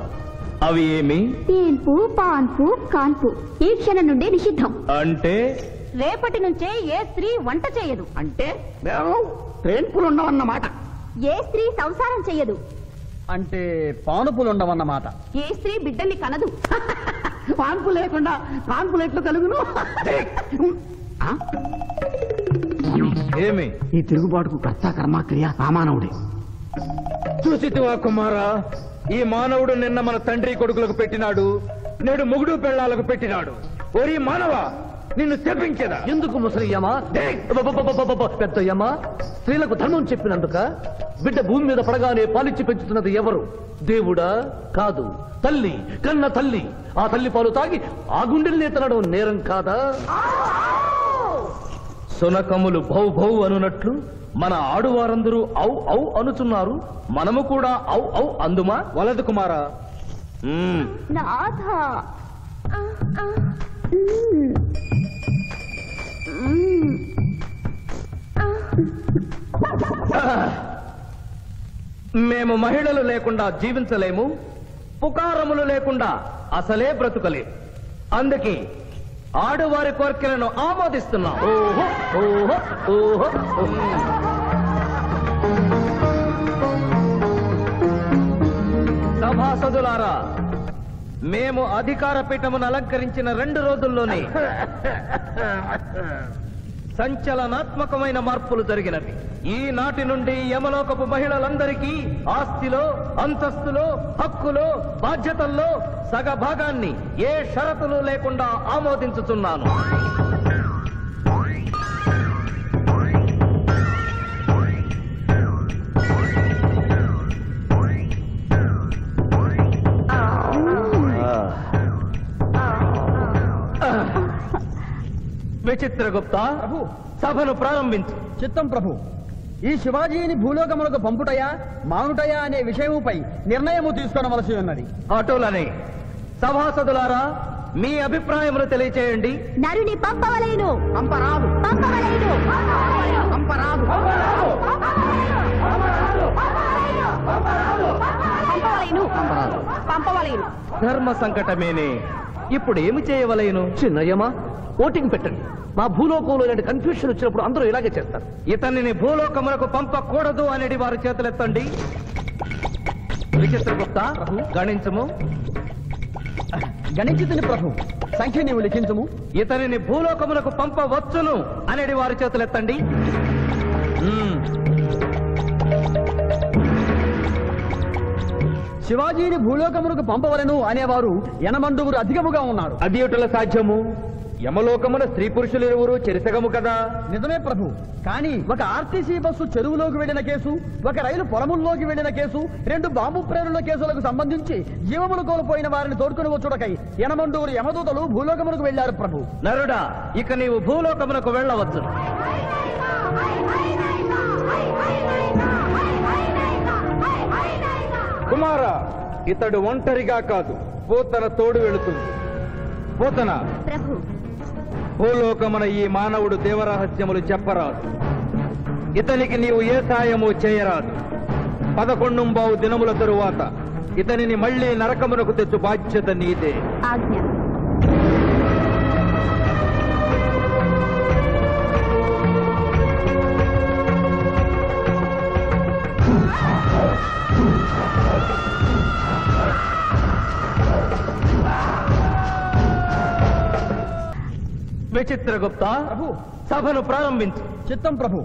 అవి ఏమి? తేన్పు, పాన్పు, కాన్పు ఈ క్షణం నుండి నిషిద్ధం. అంటే రేపటి నుంచే ఏ స్త్రీ వంట చేయదు. అంటే మేము ట్రైన్పులు ఉండవన్నమాట. ఏ స్త్రీ సంసారం చెయ్యదు. అంటే పానుపులు ఉండవన్నమాట. ఏ స్త్రీ బిడ్డల్ని కనదు. పాన్పు లేకుండా కాన్పులు ఎట్లు కలుగును? ఏమి? ఈ తిరుగుబాటుకు కర్త కర్మక్రియ సామానవుడే. చూసితివా కుమారా, ఈ మానవుడు నిన్న మన తండ్రి కొడుకులకు పెట్టినాడు, నేడు మొగుడు పెళ్ళాలకు పెట్టినాడు. ఓరి మానవ, నిన్ను శపించదా? ఎందుకు ముసలియమా, పెద్దయ్యమా? స్త్రీలకు ధర్మం చెప్పినందుక? బిడ్డ భూమి మీద పడగానే పాలిచ్చి పెంచుతున్నది ఎవరు? దేవుడా? కాదు, తల్లి, కన్న తల్లి. ఆ తల్లి పాలు తాగి ఆ గుండెల్ని తనడం నేరం కాదా? సునకములు భౌ భౌ అనునట్లు మన ఆడువారందరూ ఔ ఔ అనుచున్నారు. మనము కూడా ఔ ఔ అందుమా? వలదు కుమారా. నాథ మేము మహిళలు లేకుండా జీవించలేము, పుకారములు లేకుండా అసలే బ్రతుకలేము. అందుకే ఆడువారి కోరికలను ఆమోదిస్తున్నాం. ఓహో ఓహో ఓహో. సభాసదులారా, మేము అధికార పీఠమును అలంకరించిన 2 రోజుల్లోనే సంచలనాత్మకమైన మార్పులు జరిగినవి. ఈనాటి నుండి యమలోకపు మహిళలందరికీ ఆస్తిలో, అంతస్తులో, హక్కులో, బాధ్యతల్లో సగభాగాన్ని ఏ షరతులు లేకుండా ఆమోదించుతున్నాను. విచిత్రగుప్త, సభను ప్రారంభించు. చిత్తం ప్రభు. ఈ శివాజీని భూలోకములకు పంపుటయా మానుటయా అనే విషయముపై నిర్ణయము తీసుకోవలసి ఉన్నది. అటులనే సభాసదులారా, మీ అభిప్రాయములు తెలియచేయండి. నరుని పంపవలేను. పంపరాదు, పంపవలేను. పంపరాదు, పంపవలేను. పంపవలేను. ధర్మ సంకటమేనే. ఇప్పుడు ఏమి చేయవలేను? చిన్నయ్యమా, ఓటింగ్ పెట్టండి. మా భూలోకంలో ఇలాంటి కన్ఫ్యూషన్ వచ్చినప్పుడు అందరూ ఇలాగే చేస్తారు. ఇతనిని భూలోకములకు పంపకూడదు అనేది వారి చేతులెత్తండి. విచిత్రగుప్త, గణించము. గణించుతుని ప్రభు. సంఖ్య నీవు లిఖించుము. ఇతనిని భూలోకములకు పంపవచ్చును అనేది వారి చేతులెత్తండి. శివాజీని భూలోకములకు పంపవలను అనేవారు 80 అధికముగా ఉన్నారు. అది ఎటుల సాధ్యము? యమలోకమున స్త్రీ పురుషులు ఇరువురు చెరిసగము కదా. నిజమే ప్రభు. కానీ ఒక ఆర్టీసీ బస్సు చెరువులోకి వెళ్లిన కేసు, ఒక రైలు పొలముల్లోకి వెళ్లిన కేసు, 2 బాంబు ప్రేరుల కేసులకు సంబంధించి జీవములు కోల్పోయిన వారిని తోడుకుని వచ్చుటకై 80 యమదూతలు భూలోకములకు వెళ్లారు ప్రభు. నరుడా, ఇక నీవు భూలోకమునకు వెళ్ళవచ్చు. కుమారా, ఇతడు ఒంటరిగా కాదు, పోతన తోడు వెళుతుంది. పోతన, ప్రభు. భూలోకమున ఈ మానవుడు దేవరహస్యములు చెప్పరాదు. ఇతనికి నీవు ఏ సాయము చేయరాదు. 11 దినముల తరువాత ఇతనిని మళ్ళీ నరకమునకు తెచ్చు బాధ్యత నీదే. ఆజ్ఞ. విచిత్రగుప్త, ప్రభు, సభను ప్రారంభించు. చిత్తం ప్రభు.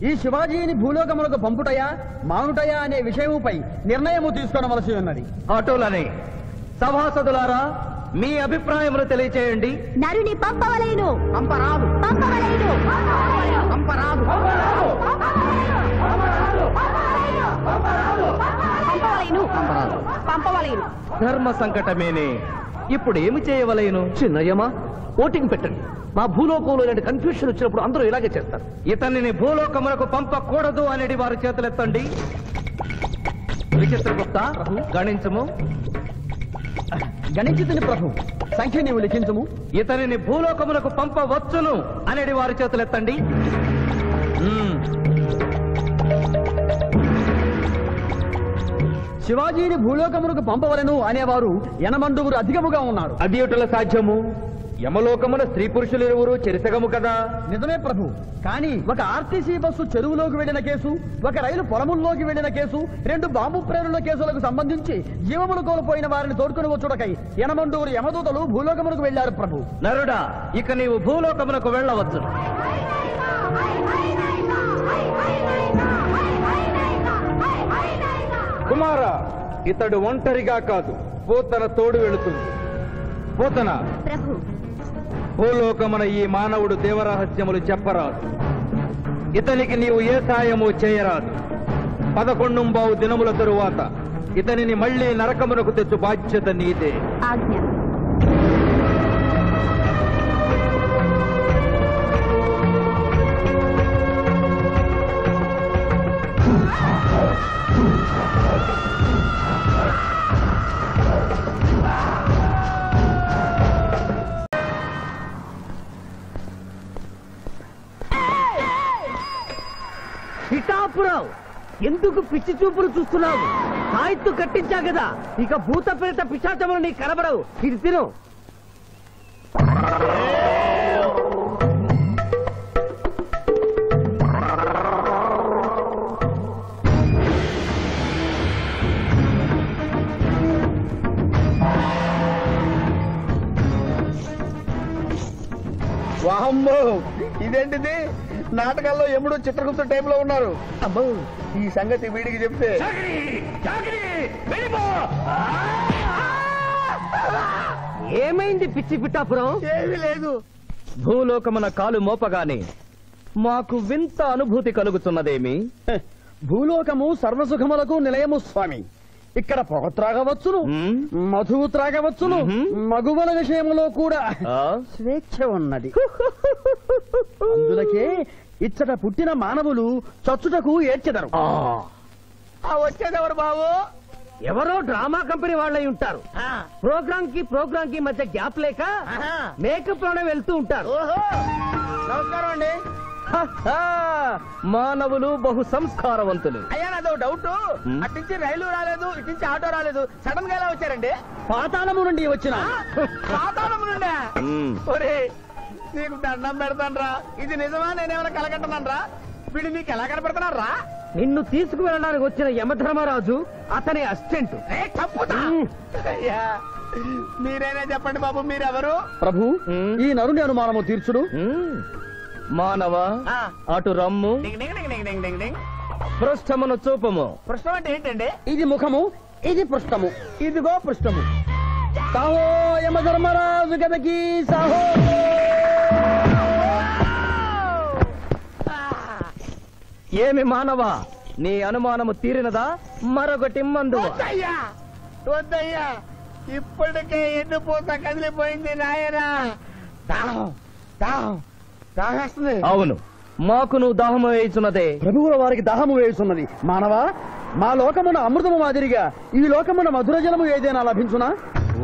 ఈ శివాజీని భూలోకములకు పంపుటయా మానుటయా అనే విషయముపై నిర్ణయము తీసుకొనవలసి ఉన్నది. అటులని సభాసదులారా, మీ అభిప్రాయములు తెలియచేయండి. నరుని పంపవలేను. పంపరాదు, పంపవలేను. పంపరాదు. పంపవలేను. పంపవలేను. ధర్మ సంకటమేనే. ఇప్పుడు ఏమి చేయవలేను? చిన్నయ్యమా, ఓటింగ్ పెట్టండి. మా భూలోకంలో ఇలాంటి కన్ఫ్యూషన్ వచ్చినప్పుడు అందరూ ఇలాగే చేస్తారు. ఇతనిని భూలోకములకు పంపకూడదు అనేది వారి చేతులెత్తండి. విచిత్రగుప్త, గణించము. గణించుతుని ప్రభు, సంఖ్య నీవు లిఖించము. ఇతనిని భూలోకములకు పంపవచ్చును అనేది వారి చేతులెత్తండి. శివాజీని భూలోకములకు పంపవలను అనేవారు ఎనమండుగురు అధికముగా ఉన్నారు. అది ఎటుల సాధ్యము? యమలోకమున స్త్రీ పురుషులు ఇరువురు చెరిసగము కదా. నిజమే ప్రభు, కానీ ఒక ఆర్టీసీ బస్సు చెరువులోకి వెళ్లిన కేసు, ఒక రైలు పొలముల్లోకి వెళ్లిన కేసు, 2 బాంబు ప్రేరుల కేసులకు సంబంధించి జీవములు కోల్పోయిన వారిని తోడుకుని వచ్చుటకై ఎనమండుగురు యమదూతలు భూలోకమునకు వెళ్లారు ప్రభు. నరుడా, ఇక నీవు భూలోకమునకు వెళ్ళవచ్చు. కుమార, ఇతడు ఒంటరిగా కాదు, పోతన తోడు వెళుతుంది. పోతన, ప్రభు, భూలోకమున ఈ మానవుడు దేవరహస్యములు చెప్పరాదు. ఇతనికి నీవు ఏ సాయము చేయరాదు. 11 దినముల తరువాత ఇతనిని మళ్ళీ నరకమునకు తెచ్చు బాధ్యత నీదే. ఆజ్ఞ. పిఠాపురం, ఎందుకు పిచ్చి చూపులు చూస్తున్నావు? సాయిత్తు కట్టించా కదా, ఇక భూత ప్రేత పిశాచములు నీకు కనబడవు. ఇది తిను. వాహమ్మో, ఇదేంటిది? నాటకాల్లో ఎముడు చిత్రగుప్త టైప్ లో ఉన్నారు. అమ్మో, ఈ సంగతి వీడికి చెప్తే ఏమైంది పిచ్చి పిఠాపురం? ఏమీ లేదు. భూలోకమున కాలు మోపగానే మాకు వింత అనుభూతి కలుగుతున్నదేమి? భూలోకము సర్వసుఖములకు నిలయము స్వామి. ఇక్కడ పొగ త్రాగవచ్చును, మధువు త్రాగవచ్చును, మగువల విషయంలో కూడా స్వేచ్ఛ ఉన్నది. అందులకే ఇచ్చట పుట్టిన మానవులు చచ్చుటకు ఏడ్చెదరు. వచ్చేదెవరు బాబు? ఎవరో డ్రామా కంపెనీ వాళ్ళై ఉంటారు. ప్రోగ్రామ్ కి మధ్య గ్యాప్ లేక మేకప్ లోనే వెళ్తూ ఉంటారు. నమస్కారం అండి. మానవులు బహు సంస్కారవంతులు. అయ్యా, నాదో డౌట్. అట్నుంచి రైలు రాలేదు, ఇట్నుంచి ఆటో రాలేదు, సడన్ గా ఎలా వచ్చారండి? పాతాళము నుండి వచ్చిన. పాతాళము నుండి? ఒరే, నీకు దండం పెడతానరా, ఇది నిజమా? నేనేమైనా కలగంటున్నానరా? వీడు నీకు ఎలా కనపడుతున్నారా? నిన్ను తీసుకువెళ్ళడానికి వచ్చిన యమధర్మరాజు అతని అసిస్టెంట్. అయ్యా, మీరైనా చెప్పండి బాబు, మీరెవరు? ప్రభు, ఈ నరుని అనుమానము తీర్చుడు. మానవ, అటు రమ్ము, పృష్ఠమును చూపము. పృష్ఠం అంటే ఏంటండి? ఇది ముఖము, ఇది పృష్ఠము. ఇదిగో పృష్ఠము. సాహో యమధర్మరాజు గదకి సాహో. ఏమి మానవ, నీ అనుమానము తీరినదా? మరొకటి మందు. వద్దయ్యా, వద్దయ్యా, ఇప్పటికే ఎండిపోత కదిలిపోయింది నాయనా. దాహం దాహం దాహేస్తుంది. అవును, మాకు నువ్వు దాహము వేయుచున్నదే. ప్రభువుల వారికి దాహము వేయుచున్నది. మానవా, మా లోకమున అమృతము మాదిరిగా ఈ లోకమున మధుర జలము ఏదైనా లభించునా?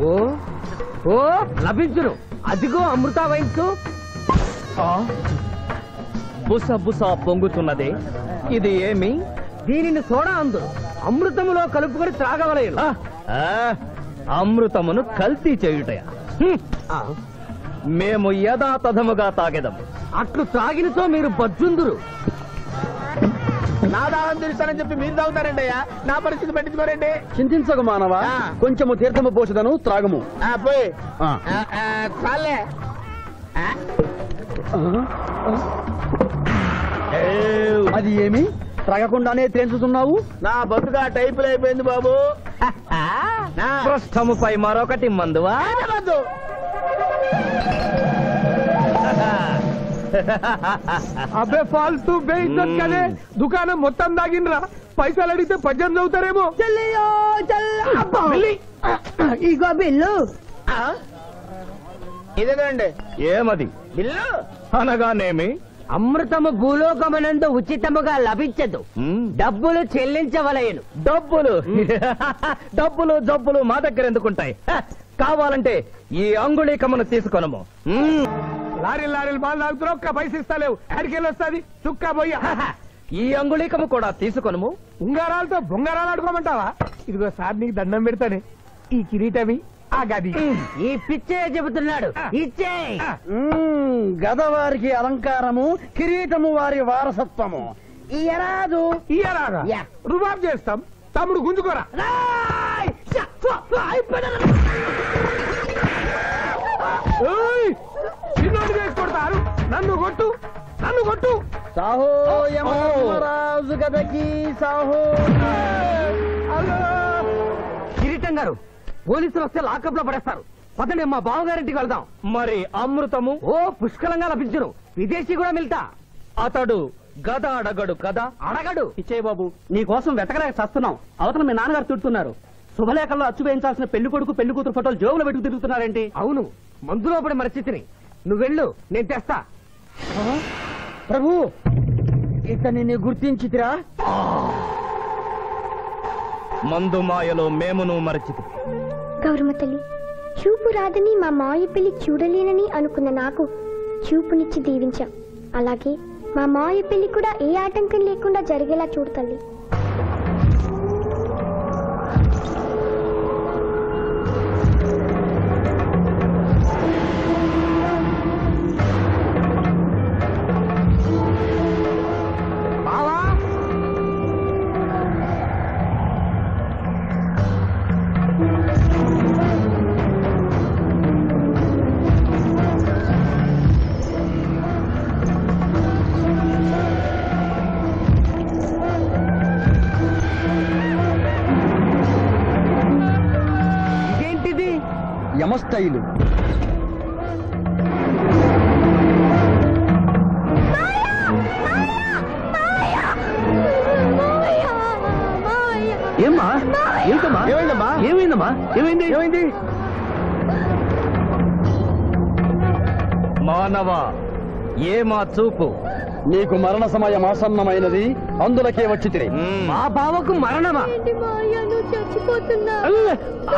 ఓ ఓ లభించును. అదిగో అమృత వయస్సు బుస బుస పొంగుతున్నదే. ఇది ఏమి? దీనిని సోడా అందు అమృతములో కలుపుకొని త్రాగవలేను. అమృతమును కల్తీ చేయుటయా? మేము యథాతథముగా తాగెదము. అట్లు త్రాగినతో మీరు బజ్జుందురు. నా దాహం తీరుస్తానని చెప్పి మీరు తాగుతారండి అయ్యా, నా పరిస్థితి పట్టించుకోరండి. చింతించకు మానవా, కొంచెము తీర్థము పోషదను త్రాగము. పోయి చాలే. అది ఏమి త్రాగకుండానే తేల్చుతున్నావు? నా బతుగా టైపులు అయిపోయింది బాబు. పృష్ఠముపై మరొకటి మందువా? అబ్బే ఫాల్తూ బేయిజ్జత్ కదే, దుకాణం మొత్తం దాగినరా. పైసలు అడిగితే పద్యం చదువుతారేమో. ఇగో బిల్లు. ఇదేనండి ఏమది బిల్లు అనగానేమి? అమృతము భూలోకమునందు ఉచితముగా లభించదు, డబ్బులు చెల్లించవలయను. డబ్బులు డబ్బులు జబ్బులు మా దగ్గర ఎందుకుంటాయి? కావాలంటే ఈ అంగుళీకమును తీసుకొనము. లారీలు లారీలు బాగా తాగుతున్నావు, ఒక్క పైసలు ఇస్తలేవు. ఆడికెళ్ళి వస్తుంది చుక్క పోయి. ఈ అంగుళీకము కూడా తీసుకొనము. ఉంగరాలతో బొంగరాలు ఆడుకోమంటావా? ఇదిగో సార్ నీకు దండం పెడతానే, ఈ కిరీటమి ఆ గది. ఈ పిచ్చే చెబుతున్నాడు, ఇచ్చే. గద వారికి అలంకారము, కిరీటము వారి వారసత్వము. ఇయరాదు ఇయ్యరాగా రుబాబ్ చేస్తాం. తమ్ముడు గుంజుకోరా. చిన్నోడు చేసి కొడతారు. నన్ను కొట్టు, నన్ను కొట్టు. సాహో యమరాజు గదకి సాహో. కిరీటం గారు, పోలీసులు వస్తే లాకప్ లో పడేస్తారు. పదండి, మా బావగారింటికి వెళ్దాం. మరి అమృతము? ఓ పుష్కలంగా లభించును, విదేశీ కూడా మిల్తా. అతడు గద అడగడు కదా? అడగడు. ఇచ్చే బాబు, నీ కోసం వెతకలేక చస్తున్నాం. అవతల మీ నాన్నగారు తిడుతున్నారు. శుభలేఖల్లో అచ్చు వేయించాల్సిన పెళ్లి కొడుకు పెళ్లి కూతురు ఫోటోలు జోబులు పెట్టుకు తిరుగుతున్నారేంటి? అవును, మందులో పడి మరచితిని. నువ్వెళ్ళు, నేను తెస్తా. ప్రభు, ఇతన్ని గుర్తించితిరా? మందు మాయలో మేమును మరచితి. గౌరమ్మ తల్లి, చూపు రాదని మా మాయ పెళ్లి చూడలేనని అనుకున్న నాకు చూపునిచ్చి దీవించా. అలాగే మా మాయ పెళ్లి కూడా ఏ ఆటంకం లేకుండా జరిగేలా చూడు తల్లి. యమస్థైలు. ఏమ్మా? ఏమిటమ్మా? ఏమైందమ్మా? ఏమైందమ్మా? ఏమైంది? ఏమైంది? మానవ, ఏమా చూపు? నీకు మరణ సమయం ఆసన్నమైనది, అందులకే వచ్చి తిరి. మా బావకు మరణమా?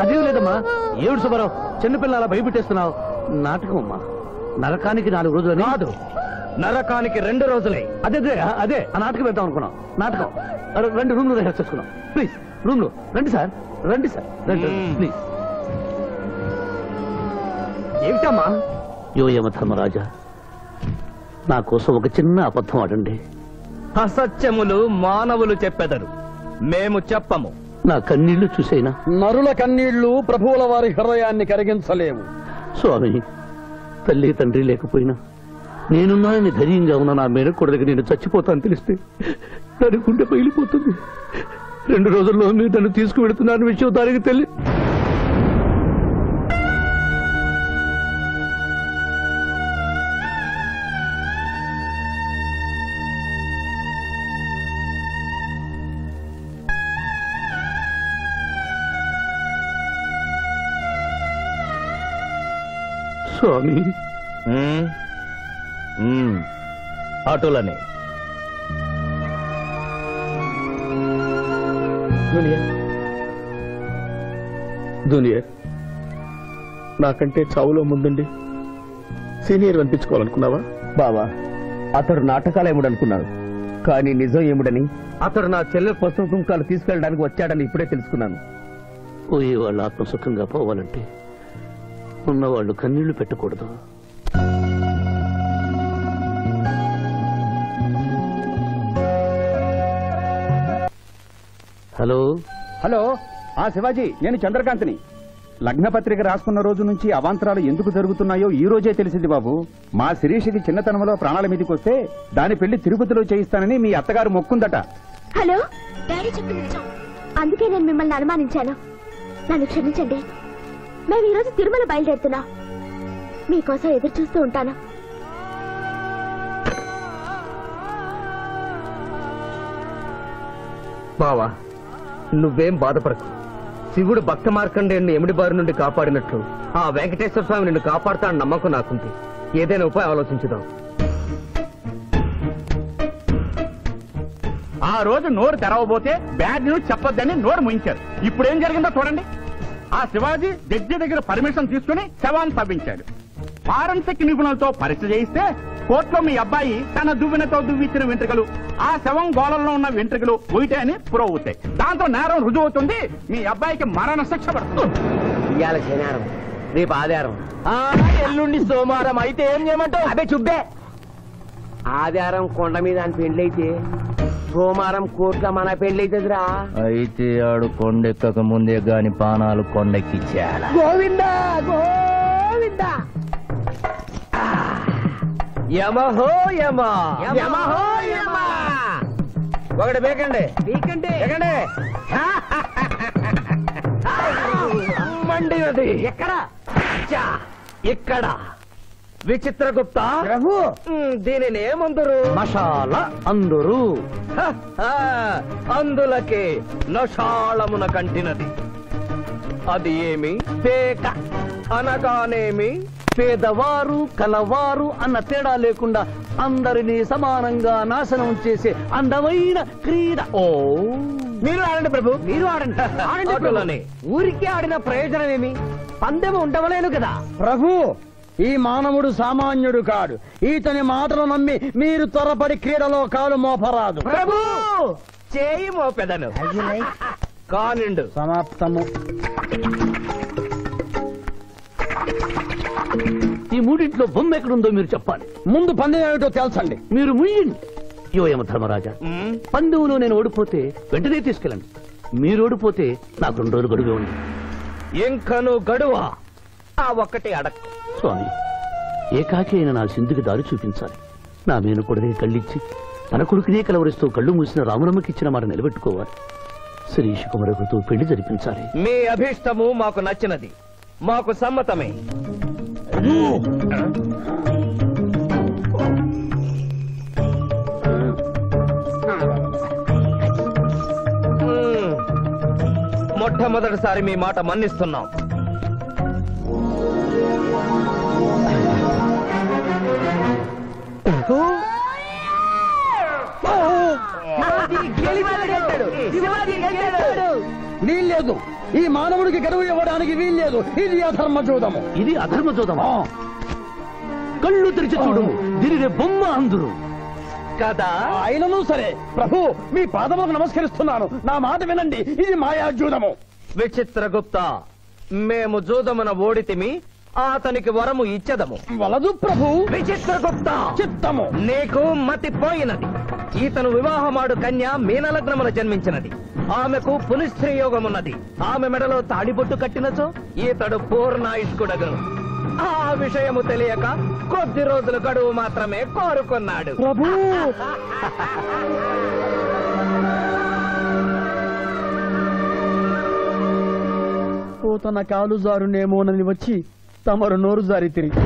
అదే లేదమ్మా. ఏడు సుబ్బారావు, చిన్నపిల్లల భయపెట్టేస్తున్నావు. నాటకం అమ్మా. నరకానికి 4 రోజులు కాదు, నరకానికి 2 రోజులే. అదే అదే ఆ నాటకం వేద్దాం అనుకున్నాం. నాటకం 2 రూమ్లు రిహార్స్ చేసుకున్నాం. ప్లీజ్ రూమ్ లో రండి సార్, రండి సార్, రండి ప్లీజ్. ఏమిటమ్మా? యో యమ ధర్మరాజా, నా కోసం ఒక చిన్న అబద్ధం ఆడండి. అసత్యములు మానవులు చెప్పెదరు, మేము చెప్పము. నా కన్నీళ్లు చూసేనా? నరుల కన్నీళ్లు ప్రభువుల వారి హృదయాన్ని కరిగించలేవు. స్వామి, తల్లి తండ్రి లేకపోయినా నేనున్నానని ధైర్యంగా ఉన్న నా మేనకోడలికి నేను చచ్చిపోతాను తెలిస్తే దాని గుండె పగిలిపోతుంది. 2 రోజుల్లో మీరు నన్ను తీసుకువెడుతున్నారని విషయం దానికి తెలియదు. స్వామి, అటులనే దునియా నాకంటే చావులో ముందుండి సీనియర్ అనిపించుకోవాలనుకున్నావా? బావా, అతడు నాటకాలు ఏముడనుకున్నాడు, కానీ నిజం ఏముడని, అతడు నా చెల్లె పసుపు కుంకాలు తీసుకెళ్ళడానికి వచ్చాడని ఇప్పుడే తెలుసుకున్నాను. పోయే వాళ్ళు ఆత్మసుఖంగా పోవాలంటే ఉన్నవాళ్ళు కన్నీళ్లు పెట్టకూడదు. హలో హలో, శివాజీ, నేను చంద్రకాంత్ని. లగ్నపత్రిక రాసుకున్న రోజు నుంచి అవాంతరాలు ఎందుకు జరుగుతున్నాయో ఈ రోజే తెలిసింది బాబు. మా శిరీషకి చిన్నతనంలో ప్రాణాల మీదకి వస్తే దాని పెళ్లి తిరుపతిలో చేయిస్తానని మీ అత్తగారు మొక్కుందట. హలో, డాడీ చెప్పింది నిజం. అందుకే నేను మిమ్మల్ని అనుమానించాను. నన్ను క్షమించండి. మేము ఈరోజు తిరుమల బయలుదేరుతున్నాం. మీకోసం ఎదురు చూస్తూ ఉంటాను. బావా, నువ్వేం బాధపడకు. శివుడు భక్త మార్కండేయుని ఎమిడి బారి నుండి కాపాడినట్లు ఆ వెంకటేశ్వర స్వామి నిన్ను కాపాడుతాడని నమ్మకం నాకుంది. ఏదైనా ఉపాయం ఆలోచించుదాం. ఆ రోజు నోరు తెరవబోతే బ్యాడ్ న్యూస్ చెప్పొద్దని నోరు ముయించారు. ఇప్పుడు ఏం జరిగిందో చూడండి. ఆ శివాజీ జడ్జి దగ్గర పర్మిషన్ తీసుకుని శవాన్ని తవ్వించాడు. ఫారెన్సిక్ నిపుణులతో పరీక్ష చేయిస్తే కోర్టులో మీ అబ్బాయి తన దువ్వెనతో దువ్విచ్చిన వెంట్రుకలు ఆ శవం గోళంలో ఉన్న వెంట్రుకలు ఒకటే అని ప్రూవ్ అవుతాయి. దాంతో నేరం రుజువు అవుతుంది. మీ అబ్బాయికి మరణ శిక్ష పడుతుంది. ఇవాళ శనివారం, రేపు ఆదివారం, ఎల్లుండి సోమవారం. అయితే ఏం చేయమంటావు? అదే చుబ్బే. ఆదివారం కొండ మీద అని పెండ్లైతే సోమవారం కోట్ల మన పెండ్లైతుందిరా. అయితే ఆడు కొండెక్కక ముందే గాని పానాలు కొండెక్కిచ్చేయాల. గోవిందా గోవిందా. యమహో యమ, యమహో యమ. ఒకటి బేకండి, బీకండి, బేకండి. మండినది ఎక్కడ? ఇక్కడ. విచిత్రగుప్త ప్రభు, దీనిని ఏమందరు? మషాల అందురు. అందులకే నషాళమున కంటినది. అది ఏమి? పేక అనగానేమి? పేదవారు కలవారు అన్న తేడా లేకుండా అందరినీ సమానంగా నాశనం చేసే అందమైన క్రీడ. ఓ, మీరు ఆడండి ప్రభు, మీరు ఆడండి. ఆడండి. ఊరికే ఆడిన ప్రయోజనం ఏమి? పందెము ఉండవలేను కదా ప్రభు. ఈ మానవుడు సామాన్యుడు కాడు. ఈతని మాటలు నమ్మి మీరు త్వరపడి క్రీడలో కాలు మోపరాదు ప్రభు. చేయి మోపెదను. కానిండు. సమాప్తము. ఈ మూడింట్లో బొమ్మ ఎక్కడుందో మీరు చెప్పాలి. ముందు పందెం ఏమిటో తెలుసండి. మీరు ముయ్యండి. యోయమ ధర్మరాజా, పందెంలో నేను ఓడిపోతే వెంటనే తీసుకెళ్ళండి. మీరు ఓడిపోతే నాకు 2 రోజులు గడువు ఉంది. ఇంకను గడువా? ఆ ఒక్కటి అడక్ స్వామి, ఏకాకి అయిన నా సింధుకి దారి చూపించాలి. నా మేనకొడనే కళ్ళిచ్చి తన కొడుకునే కలవరిస్తూ కళ్ళు మూసిన రాములమ్మకిచ్చిన మాట నిలబెట్టుకోవాలి. శిరీష్ కుమరకుతో పెళ్లి జరిపించాలి. మీ అభీష్టము మాకు నచ్చినది, మాకు సమ్మతమే. మొట్టమొదటిసారి మీ మాట మన్నిస్తున్నాం. వీల్లేదు. ఈ మానవుడికి గడువు ఇవ్వడానికి వీల్లేదు. ఇది అధర్మ జూదము. ఇది అధర్మ జూదమా? కళ్ళు తెరిచి చూడము, దీనినే బొమ్మ అందురు కదా. అయినను సరే ప్రభు, మీ పాదములకు నమస్కరిస్తున్నాను. నా మాట వినండి. ఇది మాయా జూదము. విచిత్రగుప్త, మేము జూదమున ఓడితిమి, అతనికి వరము ఇచ్చదము. వలదు ప్రభు. విచిత్రగుప్త, చిత్తము నీకు మతి పోయినది. ఈతను వివాహమాడు కన్య మీనలగ్నమున జన్మించినది. ఆమెకు పునిస్త్రీ యోగమున్నది. ఆమె మెడలో తాడిబొట్టు కట్టినచో ఈతడు పూర్ణాయుష్కుడగను. ఆ విషయము తెలియక కొద్ది రోజుల గడువు మాత్రమే కోరుకున్నాడు ప్రభు. ఓ తన కాలు జారునేమోనని వచ్చి తమరు నోరు జారి తిరిగి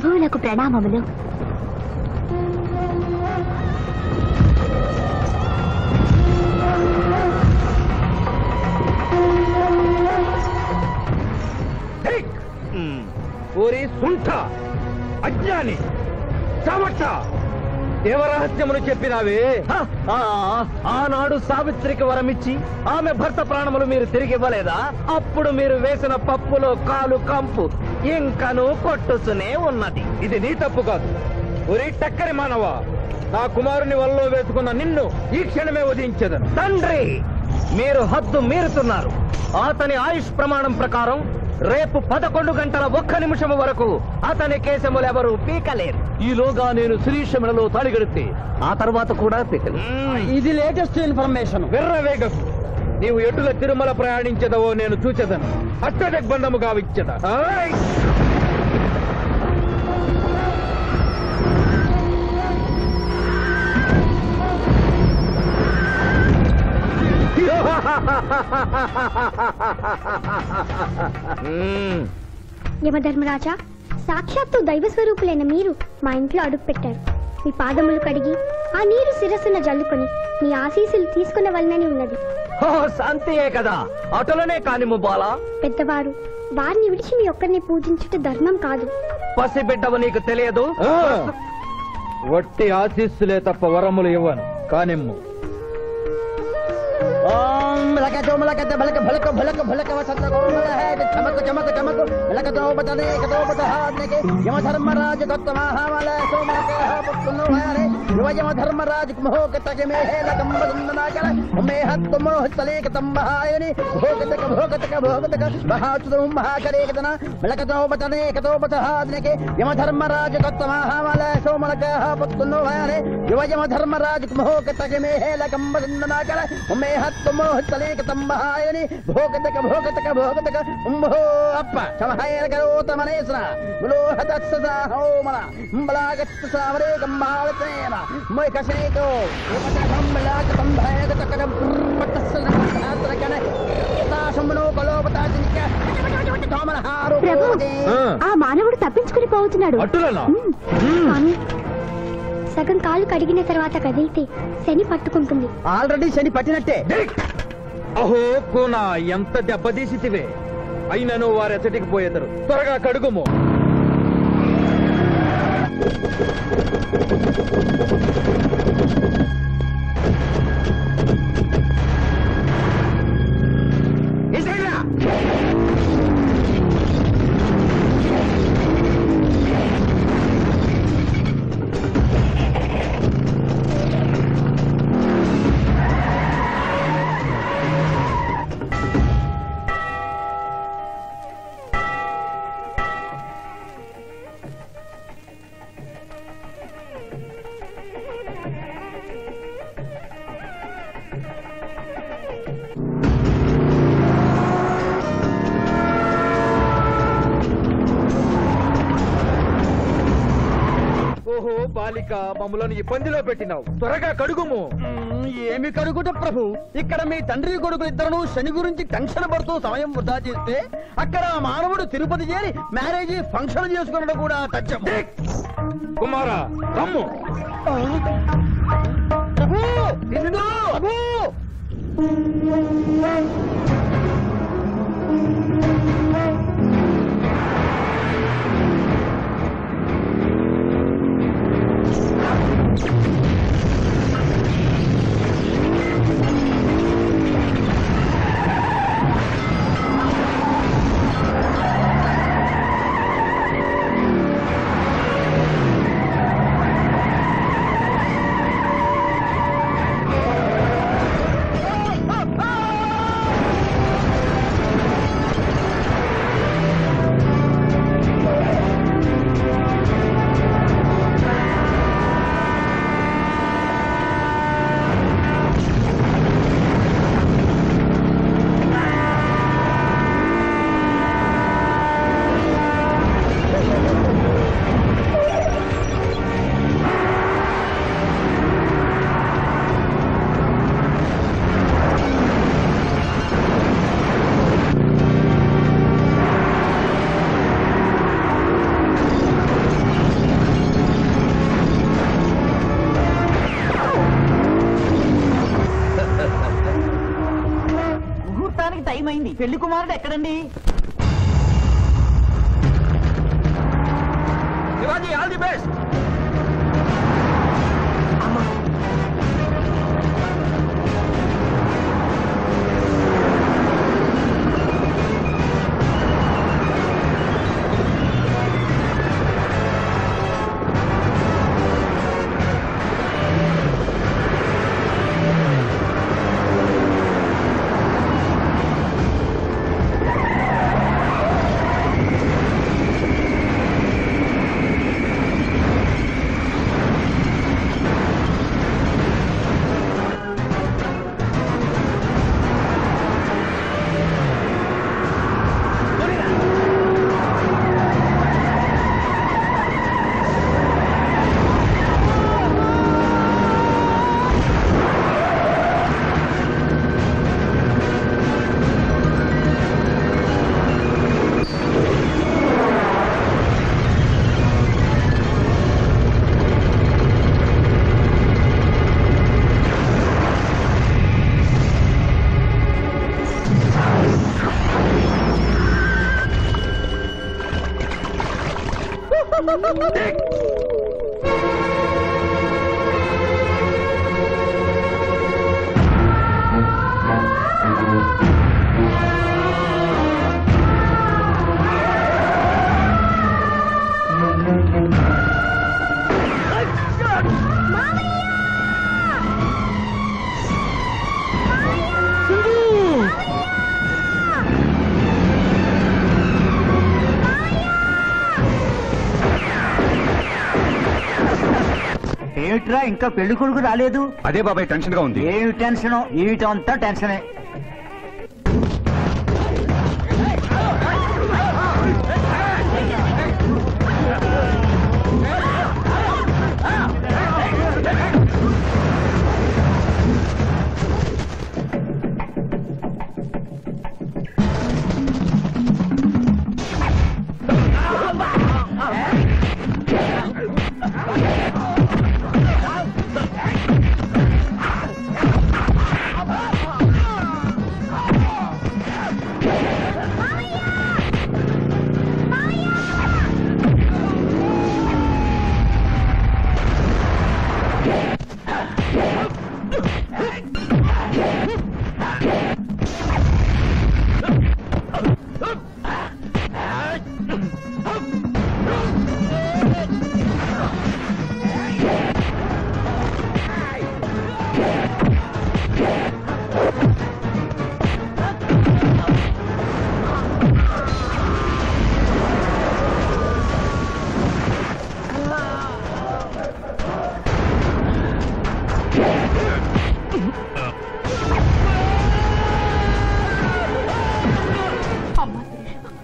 ప్రభువులకు ప్రణామములు. సుంఠ, అజ్ఞాని, చవట, దేవరహస్యమును చెప్పినావే. ఆనాడు సావిత్రికి వరమిచ్చి ఆమె భర్త ప్రాణములు మీరు తిరిగి ఇవ్వలేదా? అప్పుడు మీరు వేసిన పప్పులో కాలు కంపు ఇంకను కొట్టుతూనే ఉన్నది. ఇది నీ తప్పు కాదు. ఒరే టక్కరి మానవ, నా కుమారుని వల్ల వేసుకున్న నిన్ను ఈ క్షణమే వధించదను. తండ్రి, మీరు హద్దు మీరుతున్నారు. అతని ఆయుష్ ప్రమాణం ప్రకారం రేపు 11 గంటల 1 నిమిషం వరకు అతని కేశములెవరూ పీకలేరు. ఈలోగా నేను శ్రీశమలలో తాళిగడితే ఆ తర్వాత కూడా పీకలేరు. ఇది లేటెస్ట్ ఇన్ఫర్మేషన్. వెర్రవేగకు. నీవు ఎటుల తిరుమల ప్రయాణించదవో నేను చూచెదను. అష్టదిగ్బంధము గావిచ్చద. యమధర్మరాజా, సాక్షాత్తు దైవ స్వరూపులైన మీరు మా ఇంట్లో అడుగు పెట్టారు. మీ పాదములు కడిగి ఆ నీరు శిరస్సున జల్లుకొని మీ ఆశీస్సులు తీసుకునవలనని ఉన్నది. శాంతియే కదా, అటులనే కానిము బాలా. పెద్దవారు, వారిని విడిచి మీ ఒక్కరిని పూజించుట ధర్మం కాదు. పసిబిడ్డవు నీకు తెలియదు. వట్టి ఆశీస్సులే తప్ప వరములు ఇవ్వను. కానిమ్ము. ఓం లకతో మలకత బలక భలక భలక భలక వసంత గోమల హే చమక చమక చమక లకతో బతనే కతో బతహాద్నకే యమధర్మరాజ దత్తమహావల సోమలక పుత్తును హరే యమధర్మరాజ మోహకతక మే హే లకం బదందనాకల మే హత్తు మోహతలేక తమ్మహాయని భోగతక భోగతక భోగతక మహాచుదు మహాకరేకతన లకతో బతనే కతో బతహాద్నకే యమధర్మరాజ దత్తమహావల సోమలక పుత్తును హరే యమధర్మరాజ మోహకతక మే హే లకం బదందనాకల మే మోహతలేక తమ్మహాయని భోగతక భోగతక భోగతక ఉంభో అప్ప సమహాయన కరోతమనేశ్వర ములోహతత్సదా హోమల అంబలాగత్త సావరే గంబాలతేన మొయ్ కసేతో యమతకంబలాక సంభాయగతక పట్టసలకన తాశమునో కలోపతాజినిక తోమలహారు. ఆ మానవుడు తప్పించుకుని పోతున్నాడు. అట్టులనా? కానీ సగం కాలు కడిగిన తర్వాత కదిలితే శని పట్టుకుంటుంది. ఆల్రెడీ శని పట్టినట్టే. అహో కూనా, ఎంత దెబ్బతీసితివే. అయినను వారెచ్చటికి పోయేదరు. త్వరగా కడుగుము. ఓహో బాలిక, మమ్మలను ఇబ్బందిలో పెట్టినావు. త్వరగా కడుగుము. ఏమి కడుగుట ప్రభు, ఇక్కడ మీ తండ్రి కొడుకు ఇద్దరు శని గురించి టెన్షన్ పడుతూ సమయం వృధా చేస్తే అక్కడ మానవుడు తిరుపతి చేరి మ్యారేజ్ ఫంక్షన్ చేసుకున్నాడు కూడా తథ్యం. కుమారా, రమ్ము. ప్రభు, ఇదిగో ప్రభు. టైం అయింది. పెళ్లి కుమారుడు ఎక్కడండి? Shivaji all the best. ఏమిట్రా ఇంకా పెళ్లి కొడుకు రాలేదు? అదే బాబాయ్ టెన్షన్ గా ఉంది. ఏమి టెన్షన్? ఏమిటంతా టెన్షనే.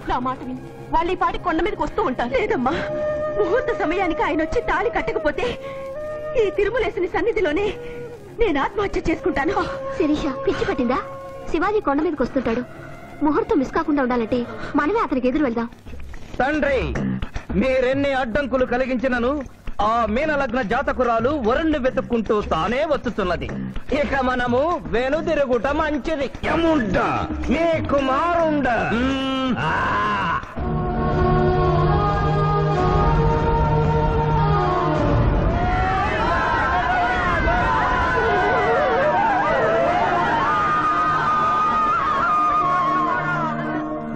నా మాట విని వాళ్ళు ఈ పాటి కొండ మీదకి వస్తూ ఉంటారు. లేదమ్మా, ముహూర్త సమయానికి ఆయన వచ్చి తాళి కట్టకపోతే ఈ తిరుమలేశుని సన్నిధిలోనే నేను ఆత్మహత్య చేసుకుంటాను. శిరీష పిచ్చి పట్టిందా? శివాజీ కొండ మీదకి వస్తుంటాడు. ముహూర్తం మిస్ కాకుండా ఉండాలంటే మనమే అతనికి ఎదురు వెళ్దాం. తండ్రి, మీరెన్ని అడ్డంకులు కలిగించినను ఆ మీనలగ్న జాతకురాలు వరుణ్ణి వెతుక్కుంటూ తానే వస్తున్నది. ఇక మనము వెనుదిరుగుట మంచిది. యముండ మీ కుమారుండ.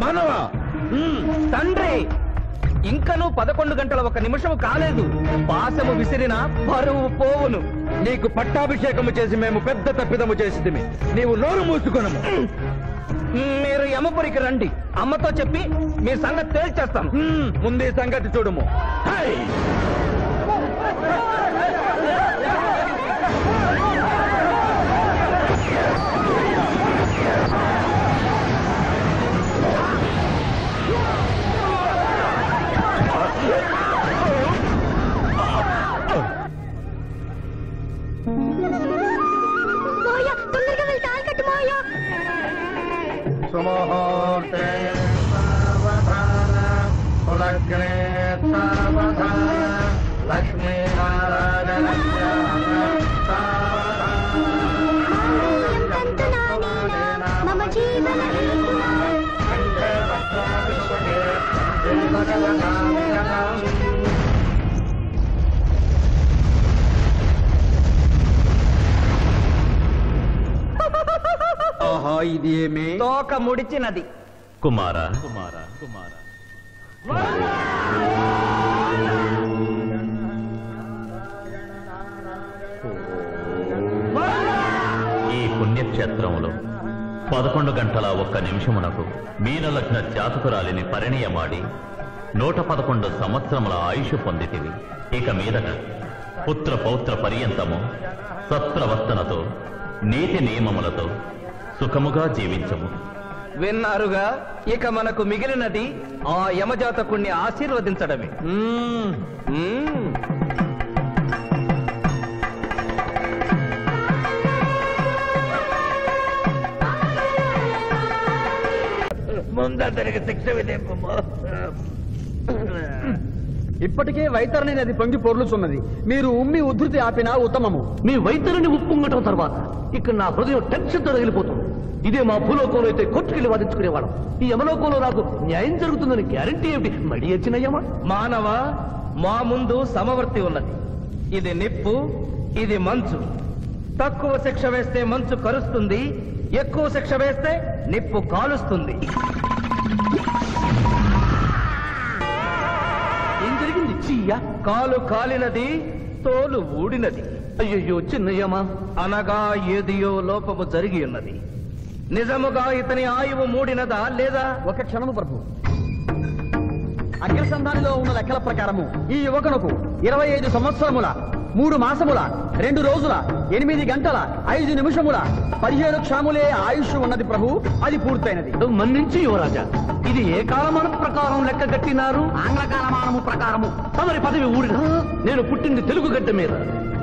మనవా తండ్రి, ఇంకనూ 11 గంటల 1 నిమిషం కాలేదు. పాశము విసిరిన బరువు పోవును. నీకు పట్టాభిషేకము చేసి మేము పెద్ద తప్పిదము చేసిదిమి. నీవు నోరు మూసుకొనము. మీరు యమపురికి రండి. అమ్మతో చెప్పి మీ సంగతి తేల్చేస్తాం. ముందే సంగతి చూడము. తొందరగా వెళ్ళి తాళి కట్టు మావయ్య. సుముహూర్తే సావధాన కులగ్నే సావధాన లక్ష్మీనారాయణ మమ జీవన ఇది ఏమి తోక ముడిచినది. కుమారా ఈ పుణ్యక్షేత్రంలో 11 గంటల 1 నిమిషమునకు మీనలగ్న జాతకురాలిని పరిణయమాడి 111 సంవత్సరముల ఆయుష్ పొందితివి. ఇక మీదట పుత్ర పౌత్ర పర్యంతము సత్ప్రవర్తనతో నీతి నియమములతో సుఖముగా జీవించము. విన్నారుగా, ఇక మనకు మిగిలినది ఆ యమజాతకుణ్ణి ఆశీర్వదించడమే. ముందరికి శిక్ష విధింపము. ఇప్పటికే వైతరణి నది పొంగి పొర్లుచున్నది. మీరు ఉమ్మి ఉద్ధృతి ఆపినా ఉత్తమము. మీ వైద్యులని ఉప్పొంగటం తర్వాత ఇక్కడ నా హృదయం టెన్షన్తో రగిలిపోతుంది. ఇదే మా భూలోకంలో అయితే కోర్టుకెళ్ళి వాదించుకునేవాళ్ళం. ఈ యమలోకంలో నాకు న్యాయం జరుగుతుందని గ్యారంటీ ఏమిటి? మడి వచ్చినయ్యమా? మానవ, మా ముందు సమవర్తి ఉన్నది. ఇది నిప్పు, ఇది మంచు. తక్కువ శిక్ష వేస్తే మంచు కరుస్తుంది, ఎక్కువ శిక్ష వేస్తే నిప్పు కాలుస్తుంది. ఏం జరిగింది? చీయ కాలు కాలినది, తోలు ఊడినది. అయ్యయ్యో చిన్నయ్యమా, అనగా ఏదియో లోపము జరిగి ఉన్నది. నిజముగా ఇతని ఆయువు మూడినదా లేదా? ఒక క్షణము ప్రభు. అగ్రసంధానిలో ఉన్న లెక్కల ప్రకారము ఈ యువకునకు 25 సంవత్సరముల 3 మాసముల 2 రోజుల 8 గంటల 5 నిమిషముల 17 క్షాములే ఆయుష్ ఉన్నది ప్రభు. అది పూర్తయినది. మన్నించి యువరాజా, ఇది ఏ కాలమానం ప్రకారం లెక్క కట్టినారు? ఆంగ్ల కాలమానము ప్రకారము. తమరి పదవి ఊడిన. నేను పుట్టింది తెలుగు గడ్డ మీద,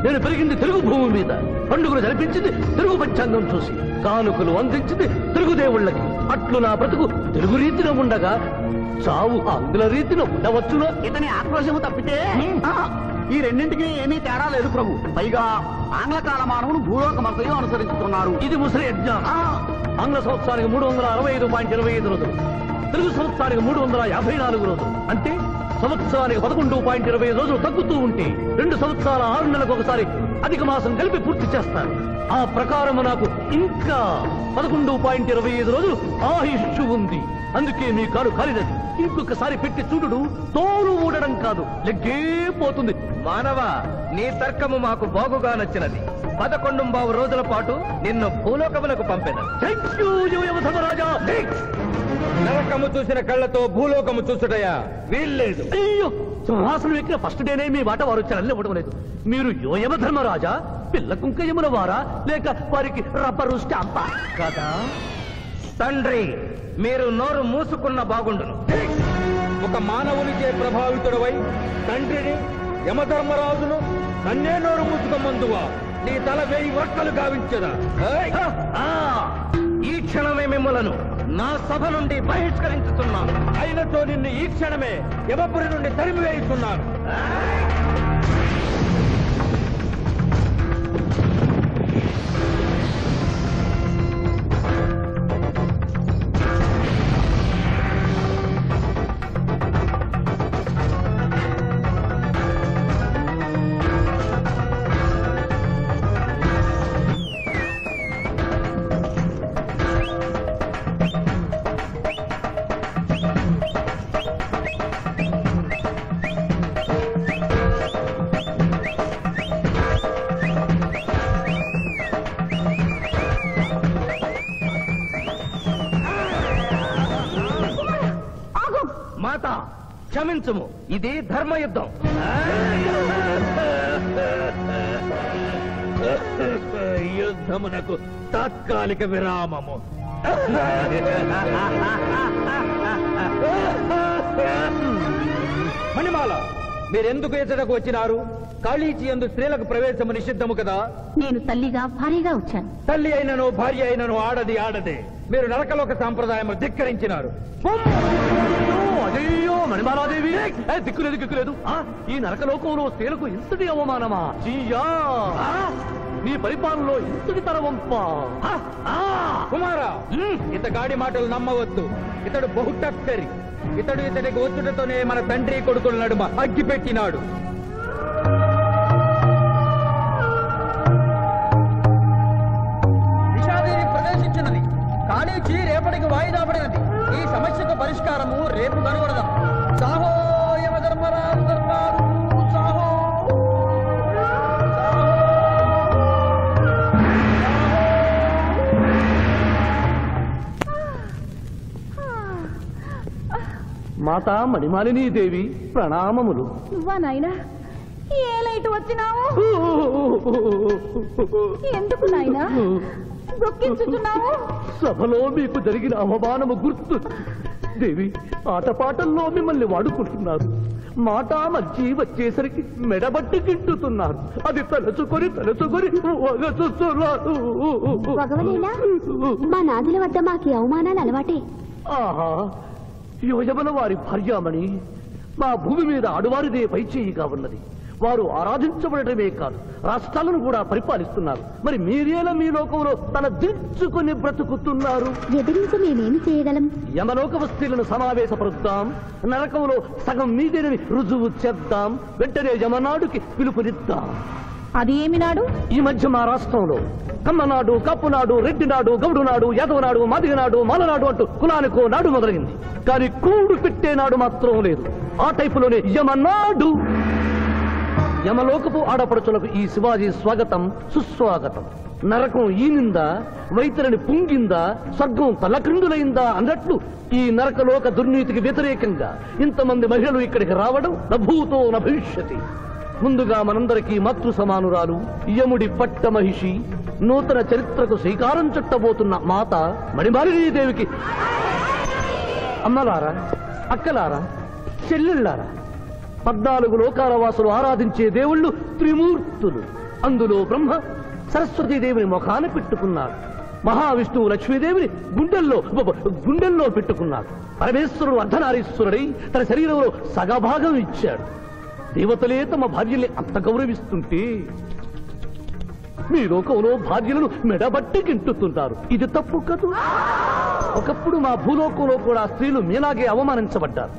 నేను పెరిగింది తెలుగు భూమి మీద, పండుగలు జరిపించింది తెలుగు పంచాంగం చూసి, కానుకలు అందించింది తెలుగు దేవుళ్ళకి. అట్లు నా బ్రతుకు తెలుగు రీతిలో ఉండగా చావు ఆంగ్ల రీతిలో ఉండవచ్చునో? ఇతని ఆక్రోశము తప్పితే ఈ రెండింటికి ఏమీ తేడా లేదు ప్రభు. పైగా ఆంగ్ల కాలమానమును భూలోకమంతయు అనుసరించుతున్నారు. ఇది ముసలి అజ్ఞానం. ఆంగ్ల సంవత్సరానికి 365.25 రోజులు, తెలుగు సంవత్సరానికి 354 రోజులు. అంటే సంవత్సరానికి 11.25 రోజులు తగ్గుతూ ఉంటే 2 సంవత్సరాల 6 నెలలకు ఒకసారి అధిక మాసం కలిపి పూర్తి చేస్తారు. ఆ ప్రకారం నాకు ఇంకా 11.25 రోజులు ఆయుష్ ఉంది. అందుకే మీ కాలు కాలినది. ఇంకొకసారి పెట్టి చూడు, తోలు ఊడడం కాదు, లెగ్గే పోతుంది. మానవ, నీ తర్కము మాకు బాగుగా నచ్చినది. 11 రోజుల పాటు నిన్ను భూలోకములకు పంపెను. నరకము చూసిన కళ్ళతో భూలోకము చూసుటయా? వీల్లేదు. అయ్యో, సింహాసనం ఎక్కిన ఫస్ట్ డేనే మీ మాట వారు వచ్చారని ఇవ్వడం లేదు. మీరు యోయమ ధర్మరాజా, పిల్ల కుంకయముల వారా, లేక వారికి రబ్బరు స్టాంపా కదా? తండ్రి, మీరు నోరు మూసుకున్న బాగుండును. ఒక మానవునిచే ప్రభావితుడవై తండ్రిని, యమధర్మరాజును నన్నే నోరు మూసుకమందువా? నీ తల 1000 వక్కలు గావించదా? ఈ క్షణమే మిమ్మలను నా సభ నుండి బహిష్కరించుతున్నాను. అయినతో నిన్ను ఈ క్షణమే యమపురి నుండి తరిమివేయుతున్నాను. మాత, క్షమించుము, ఇది ధర్మయుద్ధం. యుద్ధమునకు తాత్కాలిక విరామము. మణిమాల, మీరెందుకు ఎచ్చటకు వచ్చినారు? కాళీచి యందు స్త్రీలకు ప్రవేశము నిషిద్ధము కదా? నేను తల్లిగా భారీగా వచ్చాను. తల్లి అయినను భార్య అయినను ఆడది ఆడదే. మీరు నరకలోక సాంప్రదాయము ధిక్కరించినారు. అయ్యో మణిమాలాదేవి, దిక్కులేదు దిక్కులేదు. ఈ నరకలోకంలో స్త్రీలకు ఇంతటి అవమానమా? చీయా, నీ పరిపాలనలో ఇంతటి తరవంపా? కుమారా, ఇతగాడి మాటలు నమ్మవద్దు. ఇతడు బహుటక్కరి. ఇతడికి వచ్చుటతోనే మన తండ్రి కొడుకుల నడుమ అగ్గి పెట్టినాడు. విషాదేవి ప్రవేశించినది. మానేచి రేపటికి వాయిదా పడినది. ఈ సమస్యకు పరిష్కారము రేపు కనుగొడదాం. సాహో యమధర్మరాజు దర్బారు సాహో. మాతా మణిమాలినీ దేవి ప్రణామములు. నువ్వా నాయనా? ఏ లైట్ వచ్చినావు? ఎందుకు నాయనా దుఃఖించుతున్నావు? సభలో మీకు జరిగిన అవమానము గుర్తు దేవి. ఆటపాటల్లో మిమ్మల్ని వాడుకుంటున్నారు. మాట మధ్య వచ్చేసరికి మెడబట్టి గిట్టుతున్నారు. అది తలుచుకొని భగవనేలా మా నాదుల వద్ద మాకు అవమానాలు అలవాటే. ఆహా, యువజముల వారి భార్యామణి మా భూమి మీద ఆడువారిదే పైచేయిగా ఉన్నది. వారు ఆరాధించబడటమే కాదు, రాష్ట్రాలను కూడా పరిపాలిస్తున్నారు. మరి మీరేలా మీ లోకంలో తన దించుకుని బ్రతుకుతున్నారు? ఎదిరించి మేమేమి చేయగలం? యమలోక వస్తువులను సమావేశపరుద్దాం, నరకంలో సగం మీదేనని రుజువు చేద్దాం. వెంటనే యమనాడుకి పిలుపునిద్దాం. అది ఏమి నాడు? ఈ మధ్య మా రాష్ట్రంలో కమ్మనాడు, కప్పునాడు, రెడ్డినాడు, గౌడునాడు, యాదవనాడు, మాదిగనాడు, మాలనాడు అంటూ కులానికో నాడు మొదలైంది. కానీ కూడు పెట్టేనాడు మాత్రం లేదు. ఆ టైపులోనే యమనాడు. యమలోకపు ఆడపడుచులకు ఈ శివాజీ స్వాగతం సుస్వాగతం. నరకం ఈనిందా, వైతరిని పుంగిందా, స్వర్గం తలక్రిందులైందా అన్నట్లు ఈ నరకలోక దుర్నీతికి వ్యతిరేకంగా ఇంతమంది మహిళలు ఇక్కడికి రావడం నభూతో నభవిష్యతి. ముందుగా మనందరికీ మాతృ సమానురాలు, యముడి పట్ట మహిషి, నూతన చరిత్రకు శ్రీకారం చుట్టబోతున్న మాత మణిమాలినీ దేవికి అమ్మలారా, అక్కలారా, చెల్లెళ్ళారా, 14 లోకాల వాసులు ఆరాధించే దేవుళ్ళు త్రిమూర్తులు. అందులో బ్రహ్మ సరస్వతీదేవిని ముఖాన పెట్టుకున్నాడు. మహావిష్ణువు లక్ష్మీదేవిని గుండెల్లో పెట్టుకున్నాడు. పరమేశ్వరుడు అర్ధనారీశ్వరుడై తన శరీరంలో సగభాగం ఇచ్చాడు. దేవతలే తమ భార్యల్ని అంత గౌరవిస్తుంటే మీ లోకంలో భార్యలను మెడబట్టి గింటుతున్నారు. ఇది తప్పు కదూ. ఒకప్పుడు మా భూలోకంలో కూడా స్త్రీలు మీలాగే అవమానించబడ్డారు.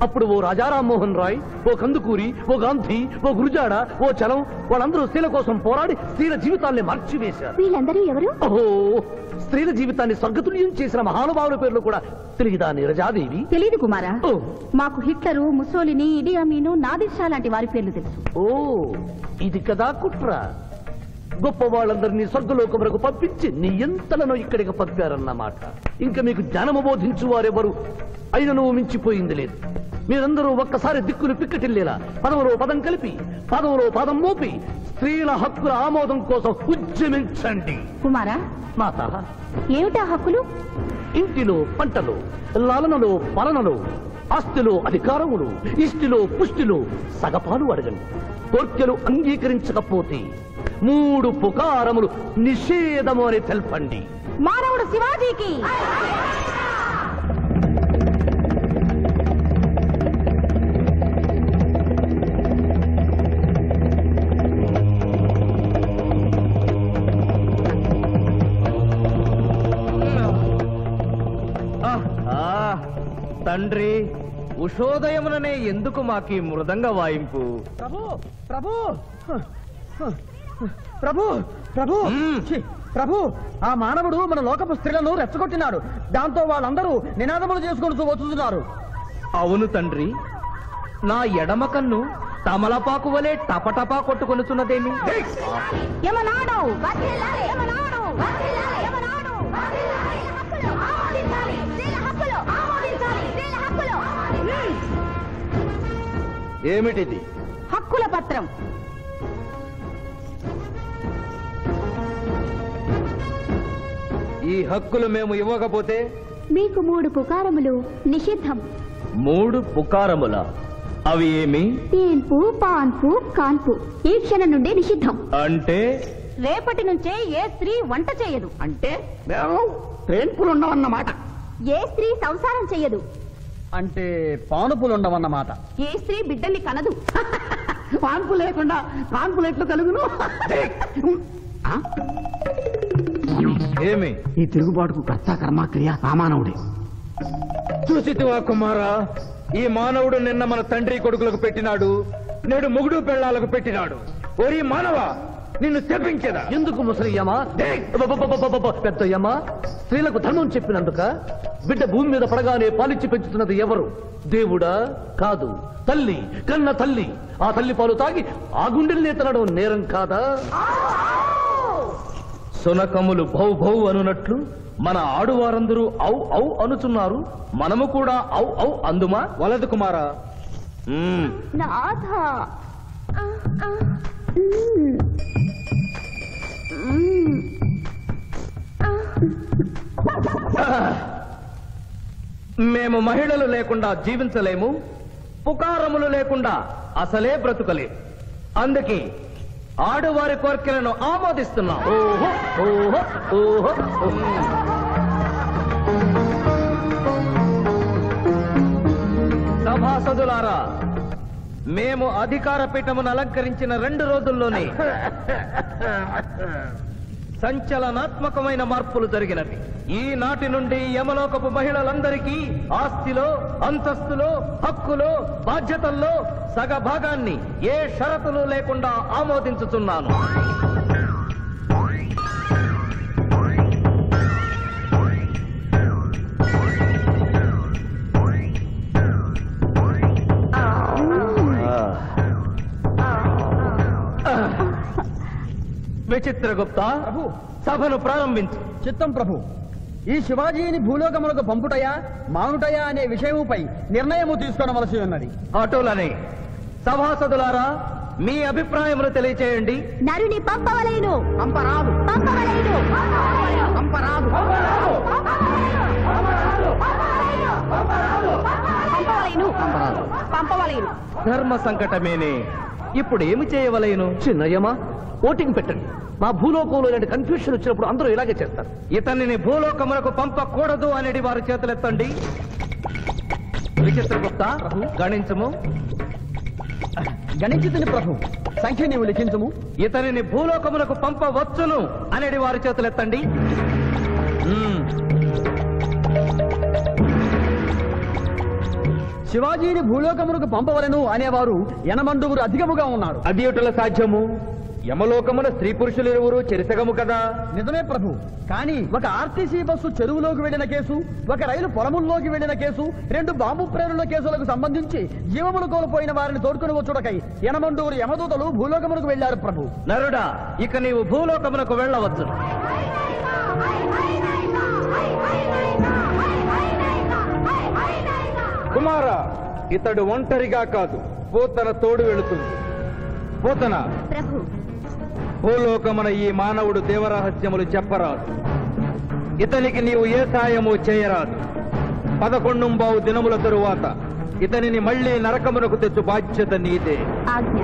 అప్పుడు ఓ రాజా రామ్మోహన్ రాయ్, ఓ కందుకూరి, ఓ గాంధీ, ఓ గురుజాడ, ఓ చలం వాళ్ళందరూ స్త్రీల కోసం పోరాడి స్త్రీల జీవితాల్ని మార్చివేశారు. వీళ్ళందరూ ఎవరు? ఓహో, స్త్రీల జీవితాన్ని స్వర్గతుల్యం చేసిన మహానుభావుల పేర్లు కూడా తెలియదా నీరజాదేవి? తెలీదు కుమారా. మాకు హిట్లరు, ముసోలిని, ఇడి అమీను, నాదిర్షా లాంటి వారి పేర్లు తెలుసు. ఓ, ఇది కదా కుట్ర. గొప్ప వాళ్ళందరినీ స్వర్గలోకములకు పంపించి నీ ఎంతలను ఇక్కడికి పంపారన్నమాట. ఇంకా మీకు జ్ఞానము బోధించు వారెవరు అయినను మించిపోయింది లేదు. మీరందరూ ఒక్కసారి దిక్కులు పిక్కటిల్లేలా పదములో పదం కలిపి, పదములో పదం మోపి స్త్రీల హక్కుల ఆమోదం కోసం ఉద్యమించండి. కుమారా, మాత, ఏమిటా హక్కులు? ఇంటిలో పంటలో, లాలనలో పాలనలో, ఆస్తిలో అధికారములు, ఇష్టిలో పుష్టిలో సగపాలు అడగండి. కోర్కెలు అంగీకరించకపోతే 3 పుకారములు నిషేధము అని తెల్పండి. మానవుడు శివాజీకి. తండ్రి, ఉషోదయముననే ఎందుకు మాకీ మృదంగ వాయింపు? ప్రభు ప్రభు ప్రభు ప్రభు ఛీ, ప్రభు, ఆ మానవుడు మన లోకపు స్త్రీలను రెచ్చగొట్టినాడు. దాంతో వాళ్ళందరూ నినాదములు చేసుకుంటూ వచ్చుతున్నారు. అవును తండ్రి, నా ఎడమ కన్ను తమలపాకు వలె టపటపా కొట్టుకొనుతున్నదేమి? యమనాడు ఏమిటిది? హక్కుల పత్రం. ఈ హక్కులు మేము ఇవ్వకపోతే మీకు 3 పుకారములు నిషిద్ధం. 3 పుకారముల? అవి ఏమి? తేన్పు, పాన్పు, కాన్పు ఈ క్షణం నుండి నిషిద్ధం. అంటే రేపటి నుంచే ఏ స్త్రీ వంట చేయదు. అంటే మేము ట్రైన్పులు ఉండవన్నమాట. ఏ స్త్రీ సంసారం చెయ్యదు. అంటే పానుపులుండవన్నమాట. ఏ స్త్రీ బిడ్డల్ని కనదు. పాన్పు లేకుండా కాన్పులు ఎట్లు కలుగును? ఏమి? ఈ తిరుగుబాటుకు కర్త కర్మక్రియ రామానవుడే. చూసితివా కుమారా, ఈ మానవుడు నిన్న మన తండ్రి కొడుకులకు పెట్టినాడు, నేడు మొగుడు పెళ్ళాలకు పెట్టినాడు. ఓరి మానవ, నిన్ను శపించదా? ఎందుకు ముసలియమ్మా పెద్దయ్యమ్మా? స్త్రీలకు ధర్మం చెప్పినందుక? బిడ్డ భూమి మీద పడగానే పాలిచ్చి పెంచుతున్నది ఎవరు? దేవుడా? కాదు, తల్లి, కన్న తల్లి. ఆ తల్లి పాలు తాగి ఆ గుండెల్నే తనడం నేరం కాదా? సునకములు భౌ భౌ అనునట్లు మన ఆడువారందరూ ఔ ఔ అనుచున్నారు. మనము కూడా ఔ ఔ అందుమా? వలదు కుమారా. నాథ మేము మహిళలు లేకుండా జీవించలేము, పుకారములు లేకుండా అసలే బ్రతుకలేము. అందుకే ఆడువారి కోరికలను ఆమోదిస్తున్నాం. ఓహో ఓహో ఓహో. సభాసదులారా, మేము అధికార పీఠమును అలంకరించిన 2 రోజుల్లోనే సంచలనాత్మకమైన మార్పులు జరిగినవి. ఈనాటి నుండి యమలోకపు మహిళలందరికీ ఆస్తిలో, అంతస్తులో, హక్కులో, బాధ్యతల్లో సగభాగాన్ని ఏ షరతులు లేకుండా ఆమోదించుతున్నాను. విచిత్రగుప్త, సభను ప్రారంభించు. చిత్తం ప్రభు. ఈ శివాజీని భూలోకములకు పంపుటయా మానుటయా అనే విషయముపై నిర్ణయము తీసుకోవలసి ఉన్నది. అటులనే సభాసదులారా, మీ అభిప్రాయములు తెలియచేయండి. నరుని పంపవలేను. పంపరాదు. పంపవలేను. పంపరాదు. పంపవలేను. పంపవలేను. ధర్మ సంకటమేనే. ఇప్పుడు ఏమి చేయవలేను? చిన్నయ్యమా, ఓటింగ్ పెట్టండి. మా భూలోకంలో ఇలాంటి కన్ఫ్యూషన్ వచ్చినప్పుడు అందరూ ఇలాగే చేస్తారు. ఇతనిని భూలోకములకు పంపకూడదు అనేది వారి చేతులెత్తండి. విచిత్రగుప్త, గణించము. గణించుతుని ప్రభు. సంఖ్య నీవు లిఖించుము. ఇతనిని భూలోకములకు పంపవచ్చును అనేది వారి చేతులెత్తండి. శివాజీని భూలోకములకు పంపవలను అనేవారు 80 అధికముగా ఉన్నారు. అది ఎటుల సాధ్యము? యమలోకమున స్త్రీ పురుషులు ఇరువురు చెరిసగము కదా. నిజమే ప్రభు. కానీ ఒక ఆర్టీసీ బస్సు చెరువులోకి వెళ్లిన కేసు, ఒక రైలు పొలముల్లోకి వెళ్లిన కేసు, 2 బాంబు ప్రేరుల కేసులకు సంబంధించి జీవములు కోల్పోయిన వారిని తోడుకుని వచ్చుటకై 80 యమదూతలు భూలోకమునకు వెళ్లారు ప్రభు. నరుడా, ఇక నీవు భూలోకమునకు వెళ్ళవచ్చు. కుమారా, ఇతడు ఒంటరిగా కాదు, పోతన తోడు వెళుతుంది. పోతన, ప్రభు, భూలోకమున ఈ మానవుడు దేవరహస్యములు చెప్పరాదు. ఇతనికి నీవు ఏ సాయము చేయరాదు. 11 దినముల తరువాత ఇతనిని మళ్లీ నరకమునకు తెచ్చు బాధ్యత నీదే. ఆజ్ఞ.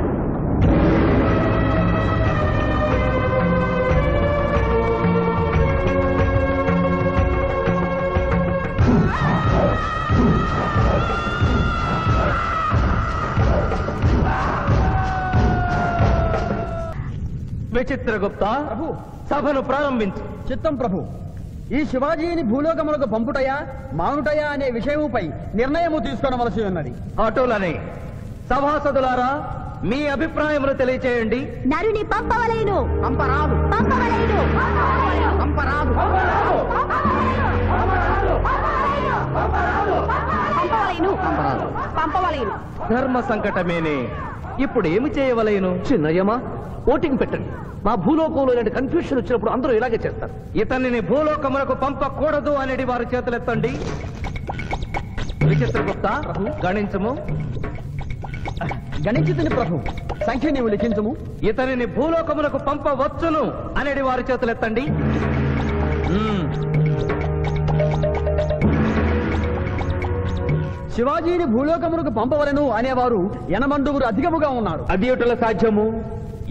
విచిత్రగుప్త, ప్రభు. సభను ప్రారంభించు. చిత్తం ప్రభు. ఈ శివాజీని భూలోకములకు పంపుటయా మానుటయా అనే విషయముపై నిర్ణయము తీసుకోవలసి ఉన్నది. అటులనే సభాసదులారా, మీ అభిప్రాయములు తెలియచేయండి. నరుని పంపవలేను. పంపరాదు. పంపవలేను. పంపరాదు. పంపవలేను. పంపవలేను. ధర్మ సంకటమేనే. ఇప్పుడు ఏమి చేయవలేను? చిన్నయ్యమా, ఓటింగ్ పెట్టండి. మా భూలోకంలో ఇలాంటి కన్ఫ్యూషన్ వచ్చినప్పుడు అందరూ ఇలాగే చేస్తారు. ఇతనిని భూలోకమునకు పంపకూడదు అనేది వారి చేతులెత్తండి. విచిత్రగుప్త, గణించము. గణించుతుని ప్రభు. సంఖ్య నీవు లిఖించుము. ఇతనిని భూలోకమునకు పంపవచ్చును అనేది వారి చేతులెత్తండి. శివాజీని భూలోకమునకు పంపవలను అనేవారు 80 అధికముగా ఉన్నారు. అది ఎటుల సాధ్యము?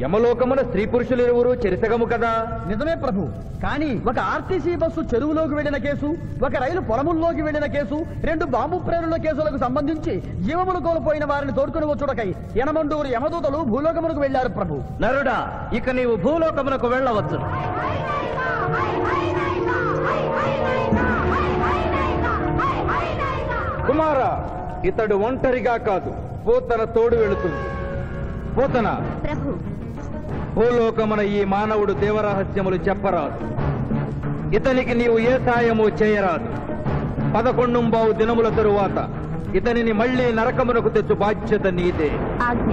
యమలోకమున స్త్రీ పురుషులు ఇరువురు చెరిసగము కదా. నిజమే ప్రభు. కానీ ఒక ఆర్టీసీ బస్సు చెరువులోకి వెళ్లిన కేసు, ఒక రైలు పొలముల్లోకి వెళ్లిన కేసు, 2 బాంబు ప్రేరుల కేసులకు సంబంధించి జీవములు కోల్పోయిన వారిని తోడుకుని వచ్చుటకై 80 యమదూతలు భూలోకమునకు వెళ్లారు ప్రభు. నరుడా, ఇక నీవు భూలోకమునకు వెళ్ళవచ్చు. కుమారా, ఇతడు ఒంటరిగా కాదు, పోతన తోడు వెళుతుంది. పోతన, ప్రభు, భూలోకమున ఈ మానవుడు దేవరహస్యములు చెప్పరాదు. ఇతనికి నీవు ఏ సాయము చేయరాదు. 11 దినముల తరువాత ఇతనిని మళ్లీ నరకమునకు తెచ్చు బాధ్యత నీదే. ఆజ్ఞ.